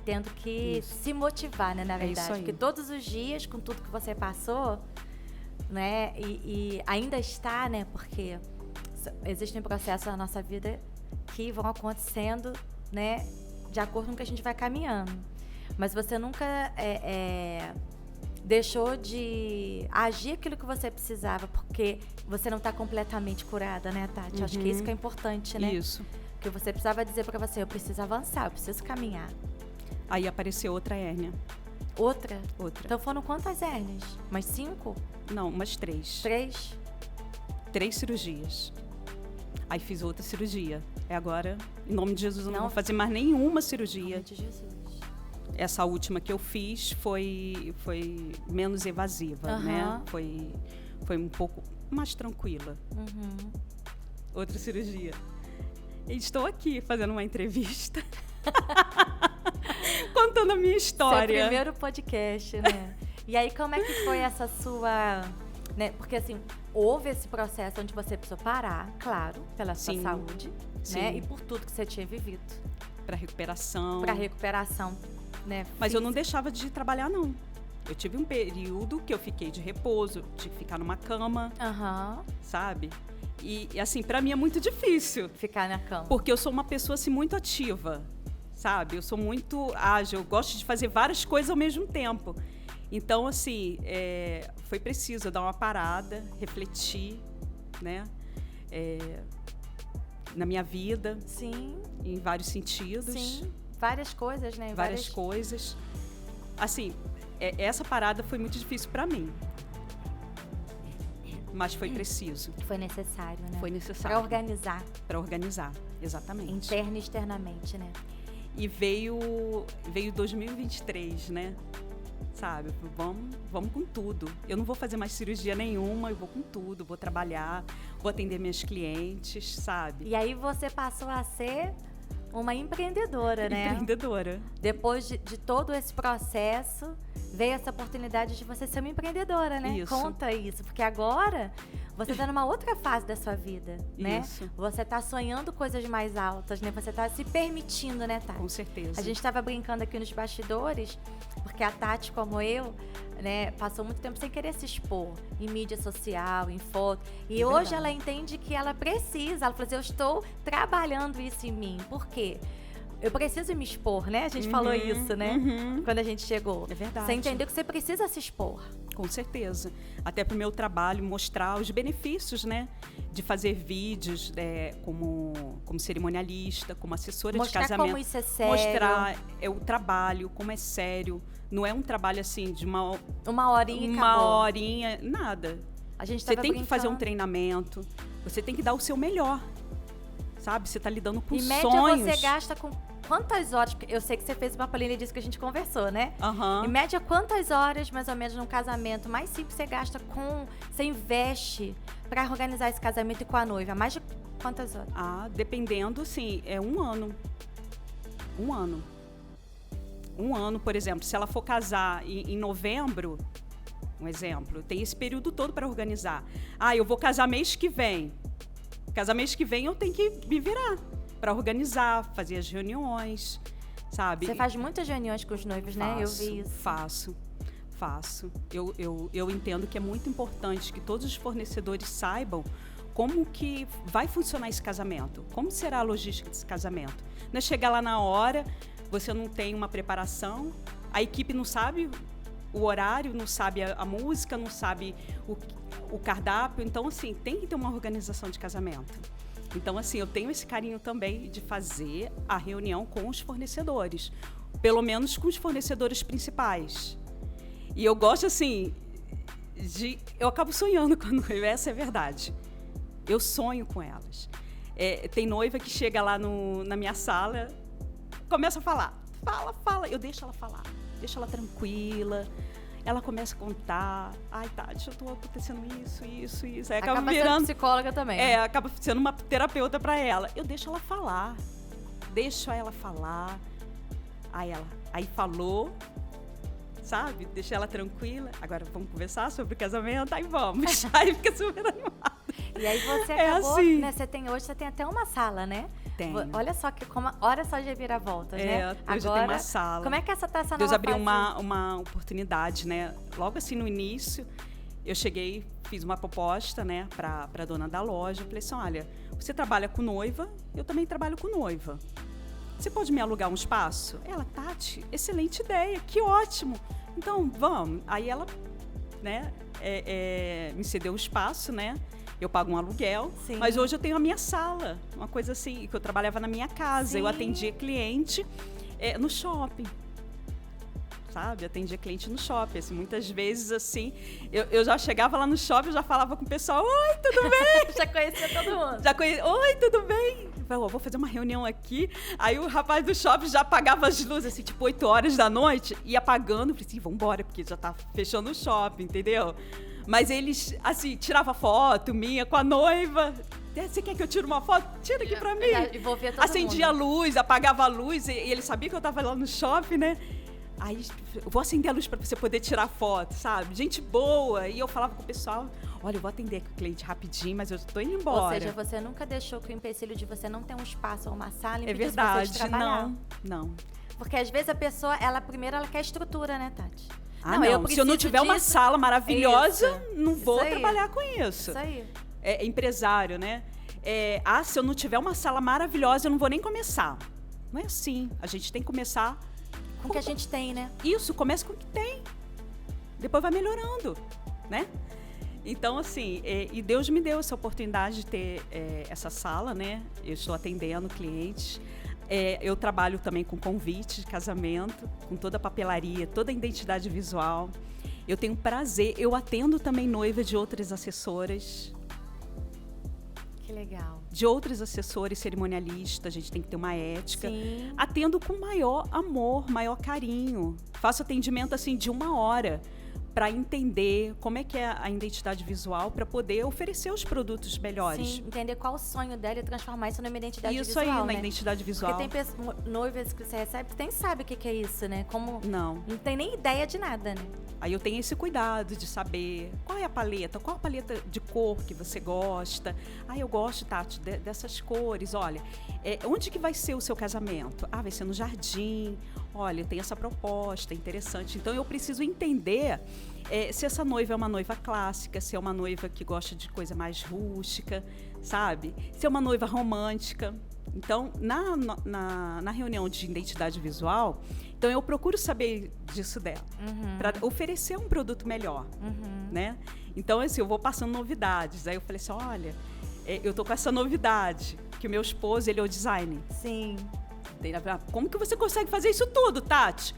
tendo que se motivar, né, na verdade. Isso aí. Porque todos os dias, com tudo que você passou, né, e ainda está, né, porque existem processos na nossa vida que vão acontecendo, né, de acordo com o que a gente vai caminhando. Mas você nunca deixou de agir aquilo que você precisava, porque você não está completamente curada, né, Tati? Eu acho que isso que é importante, né? Isso. Porque você precisava dizer para você, eu preciso avançar, eu preciso caminhar. Aí apareceu outra hérnia. Outra? Outra. Então foram quantas hérnias? Umas 5? Não, umas 3. 3? 3 cirurgias. Aí fiz outra cirurgia. Agora, em nome de Jesus, eu não vou fazer mais nenhuma cirurgia. Em nome de Jesus. Essa última que eu fiz foi menos evasiva, né? Foi um pouco mais tranquila. Outra cirurgia. E estou aqui fazendo uma entrevista. Contando a minha história. Seu primeiro podcast, né? E aí, como é que foi essa sua... Né? Porque, assim, houve esse processo onde você precisou parar, claro, pela sua saúde, né? E por tudo que você tinha vivido. Para recuperação. Para recuperação, né? Mas eu não deixava de trabalhar, não. Eu tive um período que eu fiquei de repouso, tive que ficar numa cama, sabe? E assim, para mim é muito difícil. Ficar na cama. Porque eu sou uma pessoa, assim, muito ativa, sabe? Eu sou muito ágil, eu gosto de fazer várias coisas ao mesmo tempo. Então, assim, foi preciso eu dar uma parada, refletir, né? Na minha vida. Sim. Em vários sentidos. Sim, várias coisas, né? Várias coisas. Assim, essa parada foi muito difícil para mim. Mas foi preciso. Foi necessário, né? Foi necessário. Para organizar. Para organizar, exatamente. Interna e externamente, né? E veio 2023, né? Sabe, vamos com tudo. Eu não vou fazer mais cirurgia nenhuma, eu vou com tudo, vou trabalhar, vou atender minhas clientes, sabe? E aí você passou a ser uma empreendedora, né? Empreendedora. Depois de todo esse processo, veio essa oportunidade de você ser uma empreendedora, né? Isso. Conta isso, porque agora você está numa outra fase da sua vida, né? Isso. Você está sonhando coisas mais altas, né? Você está se permitindo, né, Tati? Com certeza. A gente estava brincando aqui nos bastidores, porque a Tati, como eu, né, passou muito tempo sem querer se expor em mídia social, em foto. E hoje ela entende que ela precisa. Ela falou assim, eu estou trabalhando isso em mim. Por quê? Eu preciso me expor, né? A gente falou isso, né? Quando a gente chegou. É verdade. Você entendeu que você precisa se expor. Com certeza. Até para o meu trabalho, mostrar os benefícios, né? De fazer vídeos como cerimonialista, como assessora mostrar de casamento. Como isso é sério. Mostrar o trabalho, como é sério. Não é um trabalho assim de uma horinha e uma acabou. horinha, nada. Você tem que fazer um treinamento. Você tem que dar o seu melhor. Sabe? Você está lidando com sonhos. Em média, você gasta com quantas horas? Porque eu sei que você fez uma palhinha disso que a gente conversou, né? Uhum. Em média, quantas horas, mais ou menos, num casamento mais simples você investe para organizar esse casamento e com a noiva? Mais de quantas horas? Dependendo, sim, é 1 ano. 1 ano. 1 ano, por exemplo, se ela for casar em novembro, um exemplo, tem esse período todo para organizar. Eu vou casar mês que vem. Casar mês que vem eu tenho que me virar para organizar, fazer as reuniões, sabe? Você faz muitas reuniões com os noivos, né? Eu vi isso. Faço. Eu entendo que é muito importante que todos os fornecedores saibam como que vai funcionar esse casamento, como será a logística desse casamento. Não é chegar lá na hora, você não tem uma preparação, a equipe não sabe o horário, não sabe a música, não sabe o cardápio. Então, assim, tem que ter uma organização de casamento. Então, assim, eu tenho esse carinho também de fazer a reunião com os fornecedores, pelo menos com os fornecedores principais. E eu gosto, assim, eu acabo sonhando com a noiva, essa é a verdade. Eu sonho com elas. Tem noiva que chega lá na minha sala, começa a falar. Fala. Eu deixo ela falar. Deixo ela tranquila. Ela começa a contar. Tati, eu tô acontecendo isso. Aí acaba virando sendo psicóloga também. Né? Acaba sendo uma terapeuta para ela. Eu deixo ela falar. Aí falou, sabe? Deixa ela tranquila. Agora vamos conversar sobre o casamento? Aí vamos. Aí fica super animada. E aí você acabou, assim. né? Hoje você tem até uma sala, né? Tem. Olha só olha só de reviravoltas, né? Hoje agora, tem uma sala. Como é que essa nova Deus abriu fase? uma oportunidade, né? Logo assim no início, eu cheguei, fiz uma proposta, né, para a dona da loja. Falei assim, olha, você trabalha com noiva, eu também trabalho com noiva. Você pode me alugar um espaço? Ela, Tati, excelente ideia, que ótimo. Então, vamos. Aí ela, né, me cedeu um espaço, né? Eu pago um aluguel, Sim. Mas hoje eu tenho a minha sala, uma coisa assim, que eu trabalhava na minha casa. Sim. Eu atendia cliente no shopping, sabe? Atendia cliente no shopping, assim, muitas vezes, assim, eu já chegava lá no shopping, eu já falava com o pessoal, oi, tudo bem? Já conhecia todo mundo. Oi, tudo bem? Eu vou fazer uma reunião aqui. Aí o rapaz do shopping já apagava as luzes, assim, tipo 8 horas da noite, ia apagando, falei assim, vambora, porque já tá fechando o shopping, entendeu? Mas eles, assim, tiravam foto minha com a noiva. Você quer que eu tire uma foto? Tira aqui pra mim. Envolvia todo Acendia mundo. A luz, apagava a luz. E ele sabia que eu tava lá no shopping, né? Aí, eu vou acender a luz para você poder tirar foto, sabe? Gente boa. E eu falava com o pessoal, olha, eu vou atender aqui o cliente rapidinho, mas eu tô indo embora. Ou seja, você nunca deixou que o empecilho de você não ter um espaço ou uma sala impedisse verdade, você de trabalhar. não. Porque às vezes a pessoa, primeiro ela quer estrutura, né, Tati? Não, se eu não tiver uma sala maravilhosa, não vou Isso aí. trabalhar com isso. Isso aí. É empresário, né? Se eu não tiver uma sala maravilhosa, eu não vou nem começar. Não é assim. A gente tem que começar Com o que a gente tem, né? Isso, começa com o que tem. Depois vai melhorando, né? Então, assim, e Deus me deu essa oportunidade de ter essa sala, né? Eu estou atendendo clientes. Eu trabalho também com convite de casamento, com toda a papelaria, toda a identidade visual. Eu tenho prazer, eu atendo também noiva de outras assessoras. Que legal. De outros assessores cerimonialistas, a gente tem que ter uma ética. Sim. Atendo com maior amor, maior carinho. Faço atendimento assim de 1 hora para entender como é que é a identidade visual para poder oferecer os produtos melhores. Sim, entender qual o sonho dela e transformar isso numa identidade Isso visual, aí, na né? identidade visual. Porque tem noivas que você recebe que nem sabe o que é isso, né? Não tem nem ideia de nada, né? Aí eu tenho esse cuidado de saber qual é a paleta, qual a paleta de cor que você gosta. Eu gosto, Tati, dessas cores. Olha, onde que vai ser o seu casamento? Vai ser no jardim. Olha, tem essa proposta, interessante. Então, eu preciso entender se essa noiva é uma noiva clássica, se é uma noiva que gosta de coisa mais rústica, sabe? Se é uma noiva romântica. Então, na reunião de identidade visual, então eu procuro saber disso dela, para oferecer um produto melhor, né? Então, assim, eu vou passando novidades. Aí eu falei assim, olha, eu tô com essa novidade, que o meu esposo, ele é o designer. Sim. Como que você consegue fazer isso tudo, Tati?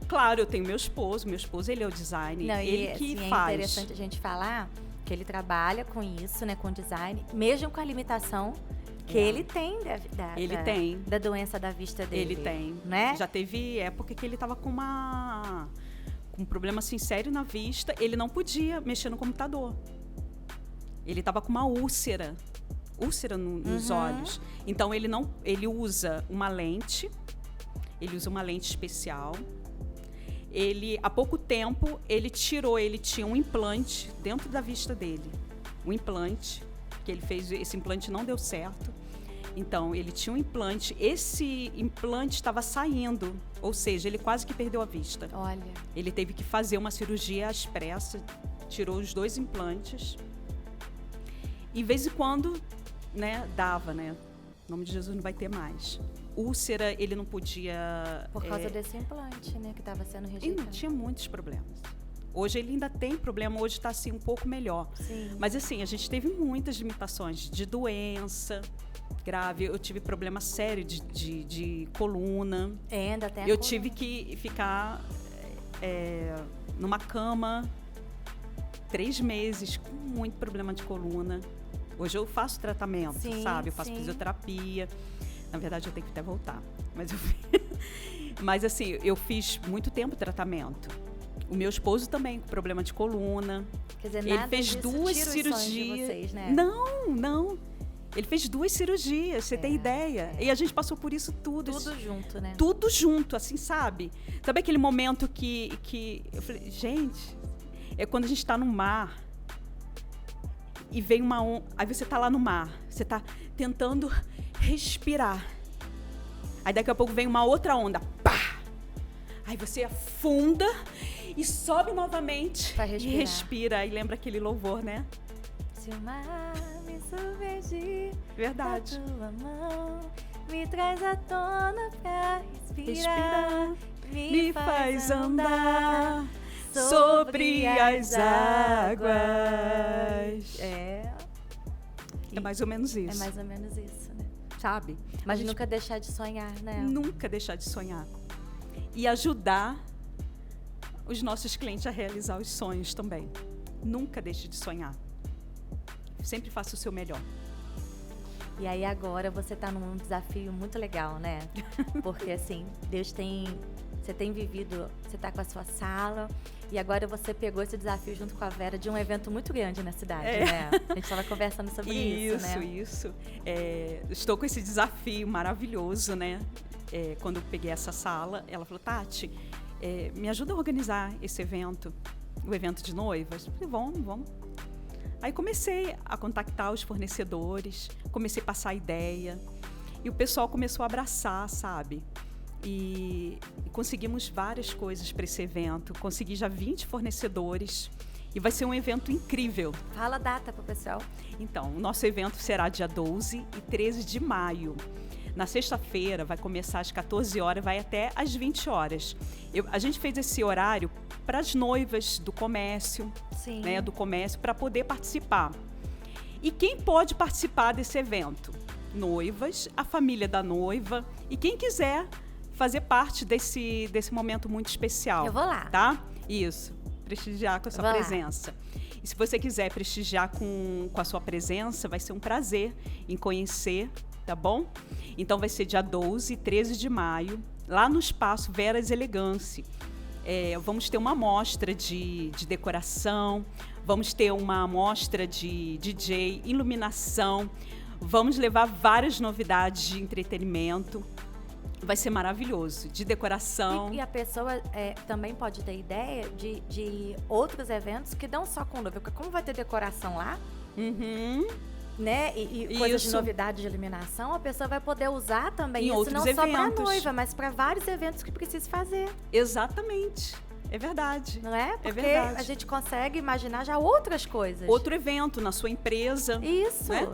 Claro, eu tenho meu esposo ele é o designer, Não, ele que faz. É interessante a gente falar que ele trabalha com isso, né, com design, mesmo com a limitação que ele tem da doença da vista dele. Ele tem, né? Já teve época que ele estava com um problema assim sério na vista, ele não podia mexer no computador. Ele estava com uma úlcera nos olhos. Então ele usa uma lente especial. Há pouco tempo, ele tinha um implante dentro da vista dele. Um implante, que ele fez, esse implante não deu certo. Então, ele tinha um implante, esse implante estava saindo, ou seja, ele quase que perdeu a vista. Olha. Ele teve que fazer uma cirurgia às pressas, tirou os 2 implantes. E, de vez em quando, né, dava, né? Em nome de Jesus, não vai ter mais. Úlcera, ele não podia... Por causa desse implante, né, que estava sendo rejeitado. Ele tinha muitos problemas. Hoje ele ainda tem problema, hoje está assim um pouco melhor. Sim. Mas assim, a gente teve muitas limitações de doença grave. Eu tive problema sério de coluna. Ainda tem Eu tive que ficar numa cama 3 meses com muito problema de coluna. Hoje eu faço tratamento, sabe? Eu faço fisioterapia. Na verdade, eu tenho que até voltar. Mas assim, eu fiz muito tempo tratamento. O meu esposo também com problema de coluna. Quer dizer, ele fez 2 cirurgias. De vocês, né? Não. Ele fez 2 cirurgias, você tem ideia? E a gente passou por isso tudo. Tudo junto, né? Tudo junto, assim, sabe? Sabe aquele momento que eu falei, gente, é quando a gente está no mar e vem uma onda. Aí você está lá no mar, você está tentando respirar. Aí daqui a pouco vem uma outra onda. Pá! Aí você afunda e sobe novamente e respira. E lembra aquele louvor, né? Se o mar me submergir, verdade, a tua mão me traz à tona pra respirar, me faz andar sobre as águas. É mais ou menos isso. É mais ou menos isso, né? Sabe? Mas nunca deixar de sonhar, né? Nunca deixar de sonhar. E ajudar os nossos clientes a realizar os sonhos também. Nunca deixe de sonhar. Sempre faça o seu melhor. E aí agora você está num desafio muito legal, né? Porque assim, você tem vivido, você está com a sua sala e agora você pegou esse desafio junto com a Vera de um evento muito grande na cidade, né? A gente estava conversando sobre isso, né? Isso. Estou com esse desafio maravilhoso, né? Quando eu peguei essa sala, ela falou, Tati, me ajuda a organizar esse evento, o evento de noivas. Falei, vamos. Aí comecei a contactar os fornecedores, comecei a passar ideia, e o pessoal começou a abraçar, sabe? E conseguimos várias coisas para esse evento. Consegui já 20 fornecedores e vai ser um evento incrível. Fala a data para o pessoal. Então, o nosso evento será dia 12 e 13 de maio. Na sexta-feira vai começar às 14 horas, vai até às 20 horas. A gente fez esse horário para as noivas do comércio, né, para poder participar. E quem pode participar desse evento? Noivas, a família da noiva e quem quiser fazer parte desse momento muito especial. Eu vou lá. Tá? Isso. Prestigiar com a sua presença. E se você quiser prestigiar com a sua presença, vai ser um prazer em conhecer, tá bom? Então vai ser dia 12 e 13 de maio, lá no Espaço Veras Elegance. Vamos ter uma amostra de decoração, vamos ter uma amostra de DJ, iluminação, vamos levar várias novidades de entretenimento. Vai ser maravilhoso, de decoração. E a pessoa também pode ter ideia de outros eventos que não só com noiva, porque como vai ter decoração lá, né? E coisas de novidade de iluminação, a pessoa vai poder usar também isso não só para noiva, mas para vários eventos que precisa fazer. Exatamente. É verdade. Não é? Porque verdade. A gente consegue imaginar já outras coisas. Outro evento na sua empresa. Isso. Né?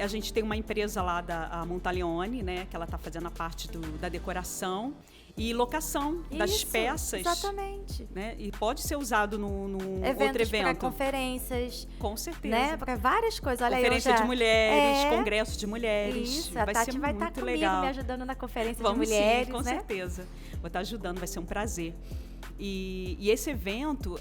A gente tem uma empresa lá da Montaleone, né, que ela está fazendo a parte da decoração e locação das peças. Exatamente. Né, e pode ser usado no outro evento. Para conferências. Com certeza. Né, para várias coisas. Olha conferência aí, de mulheres, congresso de mulheres. Isso, a Tati vai estar comigo legal. Me ajudando na conferência Vamos de mulheres. Sim, com certeza. Vou estar ajudando, vai ser um prazer. E esse evento,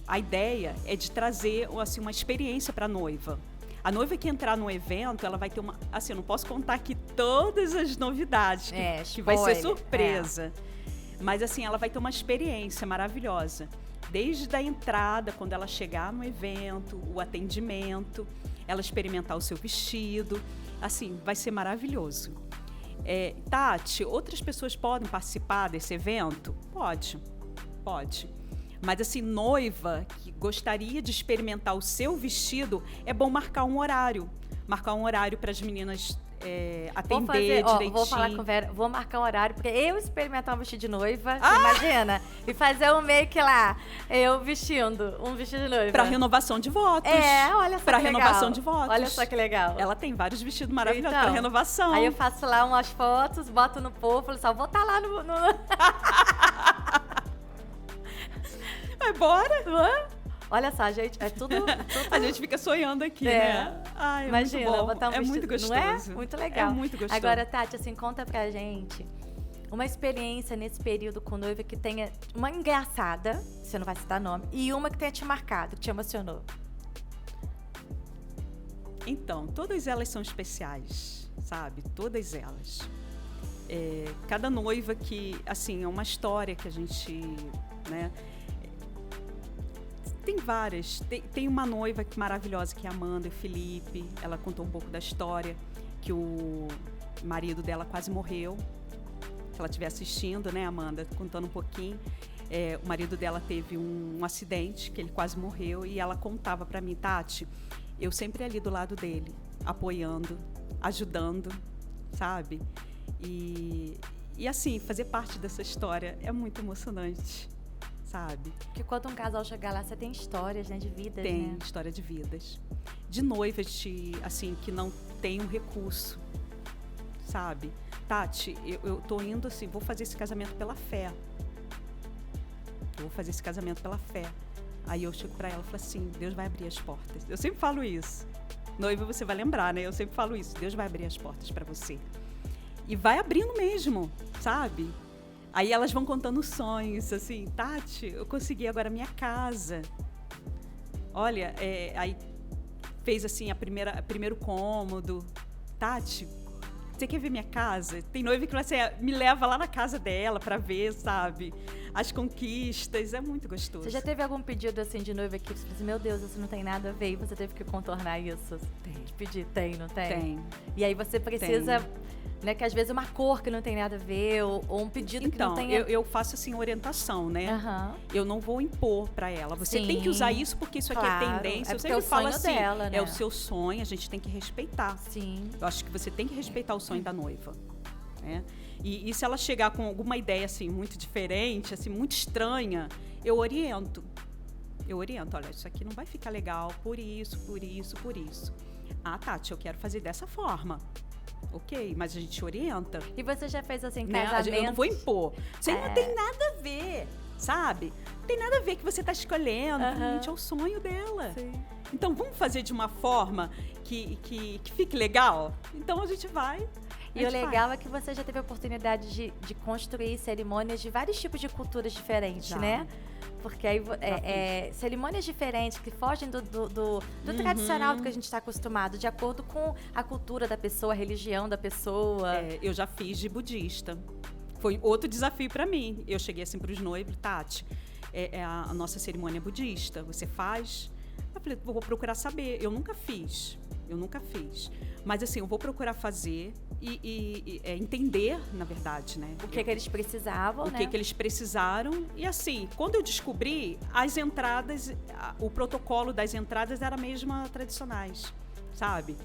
a ideia é de trazer assim, uma experiência para a noiva. A noiva que entrar no evento, ela vai ter uma... Assim, eu não posso contar aqui todas as novidades, que vai ser surpresa. Mas, assim, ela vai ter uma experiência maravilhosa. Desde a entrada, quando ela chegar no evento, o atendimento, ela experimentar o seu vestido. Assim, vai ser maravilhoso. Tati, outras pessoas podem participar desse evento? Pode. Mas, assim, noiva que gostaria de experimentar o seu vestido, é bom marcar um horário. Marcar um horário para as meninas atender direitinho. Vou falar com a Vera, vou marcar um horário, porque eu experimentar um vestido de noiva, você imagina? E fazer um make lá, eu vestindo um vestido de noiva. Para renovação de votos. Olha só que legal. Para renovação de votos. Olha só que legal. Ela tem vários vestidos maravilhosos para renovação. Aí eu faço lá umas fotos, boto no povo, falo só, vou estar lá no... Bora? Olha só, gente, é tudo... A gente fica sonhando aqui, né? Ai, imagina, muito bom. Botar um vestido, muito gostoso. Não é? Muito legal. É muito gostoso. Agora, Tati, assim, conta pra gente uma experiência nesse período com noiva que tenha uma engraçada, você não vai citar nome, e uma que tenha te marcado, que te emocionou. Então, todas elas são especiais, sabe? Todas elas. Cada noiva que, assim, é uma história que a gente, né? Tem várias. Tem uma noiva maravilhosa que é a Amanda e Felipe. Ela contou um pouco da história, que o marido dela quase morreu. Se ela estiver assistindo, né, Amanda? Contando um pouquinho. O marido dela teve um acidente, que ele quase morreu. E ela contava para mim, Tati, eu sempre ali do lado dele, apoiando, ajudando, sabe? E assim, fazer parte dessa história é muito emocionante. Sabe? Porque quando um casal chegar lá, você tem histórias, né, de vidas, Tem história de vidas. De noivas, assim, que não tem um recurso, sabe? Tati, eu tô indo assim, vou fazer esse casamento pela fé. Aí eu chego pra ela e falo assim, Deus vai abrir as portas. Eu sempre falo isso. Noiva, você vai lembrar, né? Eu sempre falo isso. Deus vai abrir as portas pra você. E vai abrindo mesmo, sabe? Aí elas vão contando sonhos, assim, Tati, eu consegui agora a minha casa. Olha, aí fez assim primeiro cômodo. Tati, você quer ver minha casa? Tem noiva que me leva lá na casa dela para ver, sabe? as conquistas, é muito gostoso. Você já teve algum pedido assim de noiva que você falou assim, meu Deus, isso não tem nada a ver, e você teve que contornar isso? Tem. De pedir, tem, não tem? Tem. E aí você precisa, né, que às vezes uma cor que não tem nada a ver, ou um pedido que não tem... Então, eu faço assim orientação, né? Aham. Eu não vou impor para ela. Você tem que usar isso porque isso aqui claro. é tendência. É Eu porque sempre é o falo sonho assim, dela, né? é o seu sonho, a gente tem que respeitar. Sim. Eu acho que você tem que respeitar o sonho da noiva, né? E se ela chegar com alguma ideia assim muito diferente, assim muito estranha, eu oriento. Olha, isso aqui não vai ficar legal por isso, por isso, por isso. Ah, Tati, eu quero fazer dessa forma. Ok, mas a gente orienta. E você já fez assim, Né? casamento? Eu não vou impor. Isso aí não tem nada a ver, sabe? Não tem nada a ver que você está escolhendo. Gente, é o sonho dela. Sim. Então, vamos fazer de uma forma que fique legal? Então, a gente vai. E o legal é que você já teve a oportunidade de construir cerimônias de vários tipos de culturas diferentes, Já. né? Porque aí cerimônias diferentes que fogem do tradicional do que a gente está acostumado, de acordo com a cultura da pessoa, a religião da pessoa. Eu já fiz de budista. Foi outro desafio para mim. Eu cheguei assim para os noivos, Tati, a nossa cerimônia budista, você faz? Eu falei, vou procurar saber. Eu nunca fiz. Mas assim, eu vou procurar fazer e entender, na verdade, né? O que eles precisavam, né? O que eles precisaram. E assim, quando eu descobri, as entradas, o protocolo das entradas era mesmo tradicionais, sabe?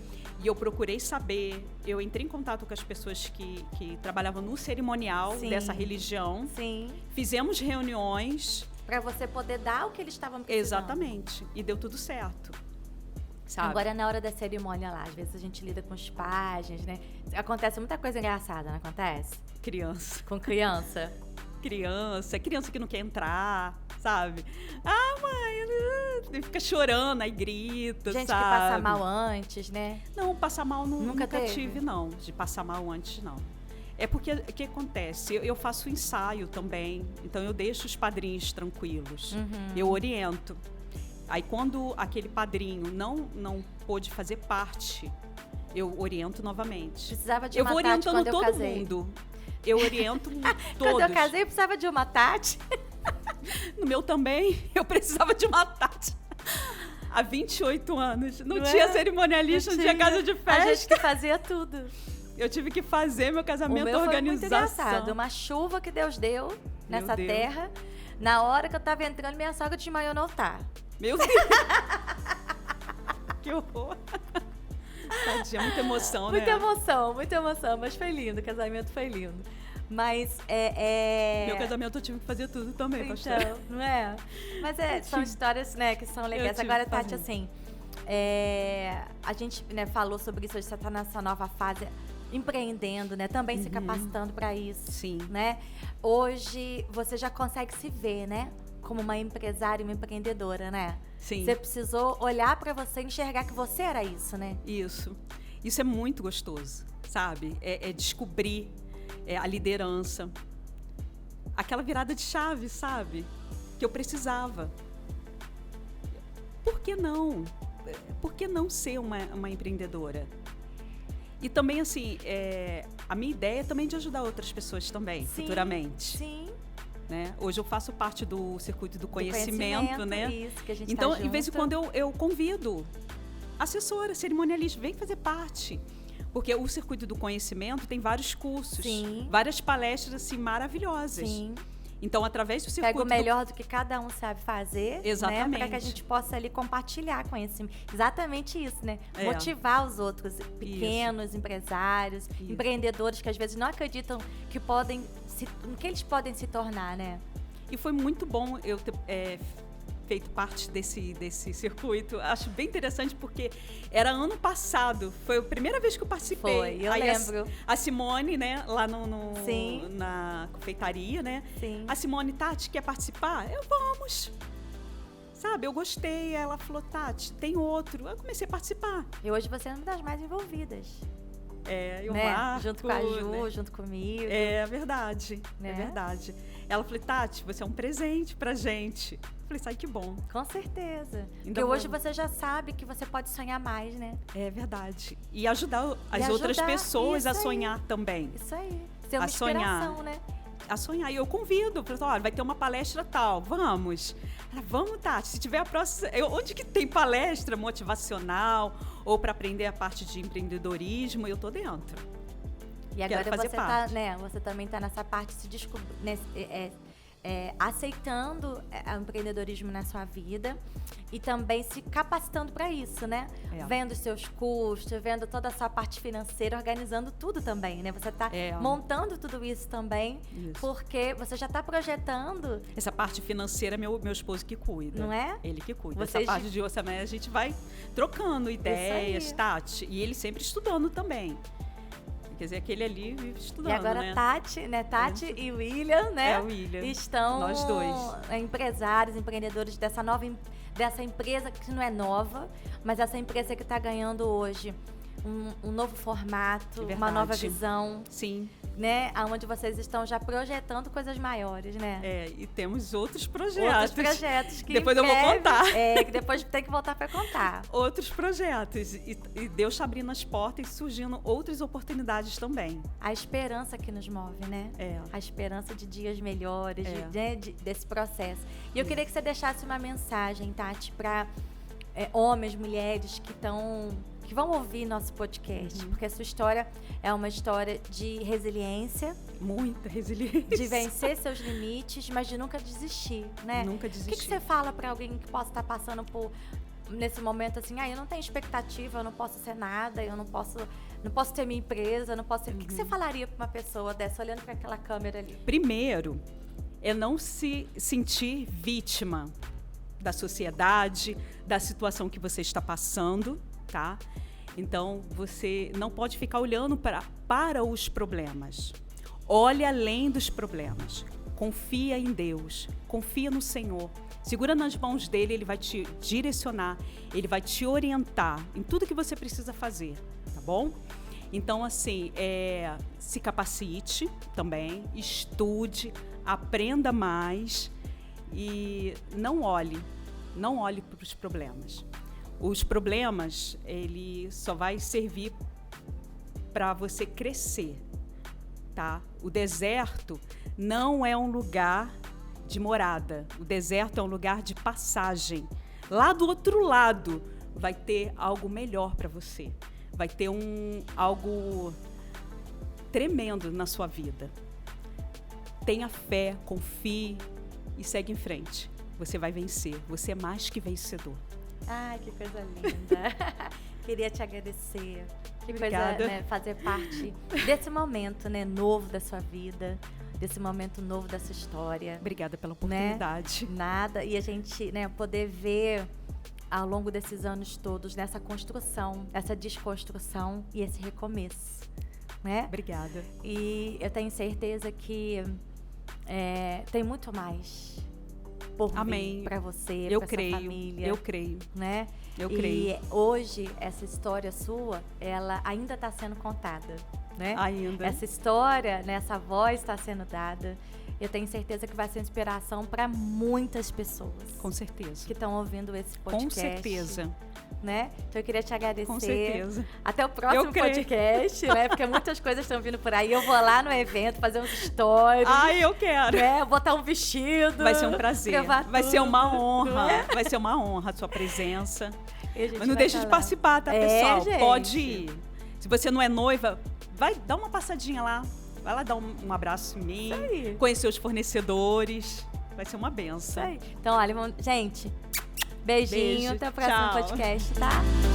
E eu procurei saber, eu entrei em contato com as pessoas que trabalhavam no cerimonial dessa religião. Sim. Fizemos reuniões. Para você poder dar o que eles estavam precisando. Exatamente. E deu tudo certo. Sabe? Agora, na hora da cerimônia lá, às vezes a gente lida com os pajens, né? Acontece muita coisa engraçada, não acontece? Criança. Com criança? Criança que não quer entrar, sabe? Ah, mãe, fica chorando, aí grita, gente sabe? que passa mal antes, né? Não, passar mal nunca teve? tive, não. De passar mal antes, não. É porque, o que acontece? Eu faço ensaio também, então eu deixo os padrinhos tranquilos. Eu oriento. Aí, quando aquele padrinho não pôde fazer parte, eu oriento novamente. Precisava de eu uma vou Tati orientando quando eu todo casei. mundo. Eu oriento todos. Quando eu casei, eu precisava de uma Tati. No meu também, eu precisava de uma Tati. Há 28 anos. Não Não tinha é? cerimonialista, não tinha casa de festa. A gente que fazia tudo. Eu tive que fazer meu casamento, O meu foi muito organização. engraçado. Uma chuva que Deus deu nessa Deus. terra. Na hora que eu tava entrando, minha sogra desmaiou no altar. Meu Deus! Que horror! Tadinha, muita emoção, né? Muita emoção. Mas foi lindo, o casamento foi lindo. Mas Meu casamento eu tive que fazer tudo também, pastor. Então, não é? Mas são histórias, né, que são legais. tive Agora, que Tati, fazer. assim, a gente, né, falou sobre isso, hoje você está nessa nova fase, empreendendo, né? Também se capacitando para isso. Sim. Né? Hoje você já consegue se ver, né? Como uma empresária, uma empreendedora, né? Sim. Você precisou olhar para você e enxergar que você era isso, né? Isso é muito gostoso, sabe? É descobrir a liderança. Aquela virada de chave, sabe? Que eu precisava. Por que não? Por que não ser uma empreendedora? E também, assim, a minha ideia é também de ajudar outras pessoas também, futuramente. Sim. Né? Hoje eu faço parte do circuito do conhecimento, né? Isso, que a gente então, tá de vez em junto. quando eu convido assessora, cerimonialista, vem fazer parte. Porque o circuito do conhecimento tem vários cursos, várias palestras assim maravilhosas. Sim. Então, através do circuito Pega o melhor do que cada um sabe fazer, Exatamente. né? Para que a gente possa ali compartilhar conhecimento. Exatamente isso, né? Motivar os outros, pequenos empresários, empreendedores que às vezes não acreditam que eles podem se tornar, né? E foi muito bom eu ter feito parte desse circuito. Acho bem interessante porque era ano passado. Foi a primeira vez que eu participei. Foi, eu lembro. A Simone, né, lá Sim. na confeitaria, né? Sim. A Simone, Tati, quer participar? Vamos! Sabe, eu gostei. Ela falou, Tati, tem outro. Eu comecei a participar. E hoje você é uma das mais envolvidas. Eu né? marco. Junto com a Ju, né? junto comigo. É verdade, Né? é verdade. Ela falou, Tati, você é um presente pra gente. Eu falei, sai que bom. Com certeza. Ainda Porque vou- hoje você já sabe que você pode sonhar mais, né? É verdade. E ajudar as ajudar, outras pessoas isso a aí. sonhar também. Isso aí. Ser uma A sonhar. inspiração, né? A sonhar. E eu convido, olha, vai ter uma palestra tal, vamos. Ela, vamos, Tati, se tiver a próxima... onde que tem palestra motivacional ou para aprender a parte de empreendedorismo, eu tô dentro. E agora você tá, né, você também está nessa parte se aceitando o empreendedorismo na sua vida e também se capacitando para isso, né? Vendo os seus custos, vendo toda a sua parte financeira, organizando tudo também, né? Você está montando tudo isso também, porque você já está projetando... Essa parte financeira, meu esposo que cuida. Não é? Ele que cuida. Essa parte de orçamento, a gente vai trocando ideias, Tati. E ele sempre estudando também. Quer dizer, aquele ali vive estudando, e agora, né? Tati e William, né? O William. Estão nós dois. Empresários, empreendedores dessa empresa que não é nova, mas essa empresa que está ganhando hoje um novo formato, uma nova visão. Sim. Né? Onde vocês estão já projetando coisas maiores, né? E temos outros projetos. Outros projetos que depois eu vou contar. Que depois tem que voltar para contar. Outros projetos. E Deus está abrindo as portas e surgindo outras oportunidades também. A esperança que nos move, né? A esperança de dias melhores, desse processo. E eu queria que você deixasse uma mensagem, Tati, para homens, mulheres que vão ouvir nosso podcast, porque a sua história é uma história de resiliência. Muita resiliência. De vencer seus limites, mas de nunca desistir, né? Nunca desistir. O que você fala para alguém que possa estar passando nesse momento assim, eu não tenho expectativa, eu não posso ser nada, eu não posso ter minha empresa, não posso ser... O que você falaria para uma pessoa dessa, olhando para aquela câmera ali? Primeiro, é não se sentir vítima da sociedade, da situação que você está passando, tá? Então, você não pode ficar olhando para os problemas. Olhe além dos problemas. Confia em Deus. Confia no Senhor. Segura nas mãos dele, ele vai te direcionar, ele vai te orientar em tudo que você precisa fazer, tá bom? Então, assim, se capacite também, estude, aprenda mais e não olhe para os problemas. Os problemas, ele só vai servir para você crescer, tá? O deserto não é um lugar de morada. O deserto é um lugar de passagem. Lá do outro lado vai ter algo melhor para você. Vai ter algo tremendo na sua vida. Tenha fé, confie e segue em frente. Você vai vencer. Você é mais que vencedor. Ai, que coisa linda. Queria te agradecer. Que Obrigada. Coisa, né, fazer parte desse momento, né, novo da sua vida, desse momento novo da sua história. Obrigada pela oportunidade. Né? Nada. E a gente, né, poder ver ao longo desses anos todos nessa construção, essa desconstrução e esse recomeço, né? Obrigada. E eu tenho certeza que tem muito mais por vir para você, para sua família. Eu creio. Né? Eu creio. E hoje, essa história sua, ela ainda está sendo contada, né? Ainda. Essa história, né, essa voz está sendo dada. Eu tenho certeza que vai ser inspiração para muitas pessoas. Com certeza. Que estão ouvindo esse podcast. Com certeza. Né? Então eu queria te agradecer. Com certeza. Até o próximo podcast, né? Porque muitas coisas estão vindo por aí. Eu vou lá no evento fazer uns stories. Ai, eu quero. Né? Botar um vestido. Vai ser um prazer. Vai ser uma honra. Vai ser uma honra a sua presença. Mas não deixe de participar, tá, pessoal? Gente. Pode ir. Se você não é noiva, vai dar uma passadinha lá. Vai lá dar um abraço em mim. Isso aí. Conhecer os fornecedores. Vai ser uma benção. Isso aí. Então, olha, gente, beijinho. Beijo. Até o próximo Tchau. podcast, tá?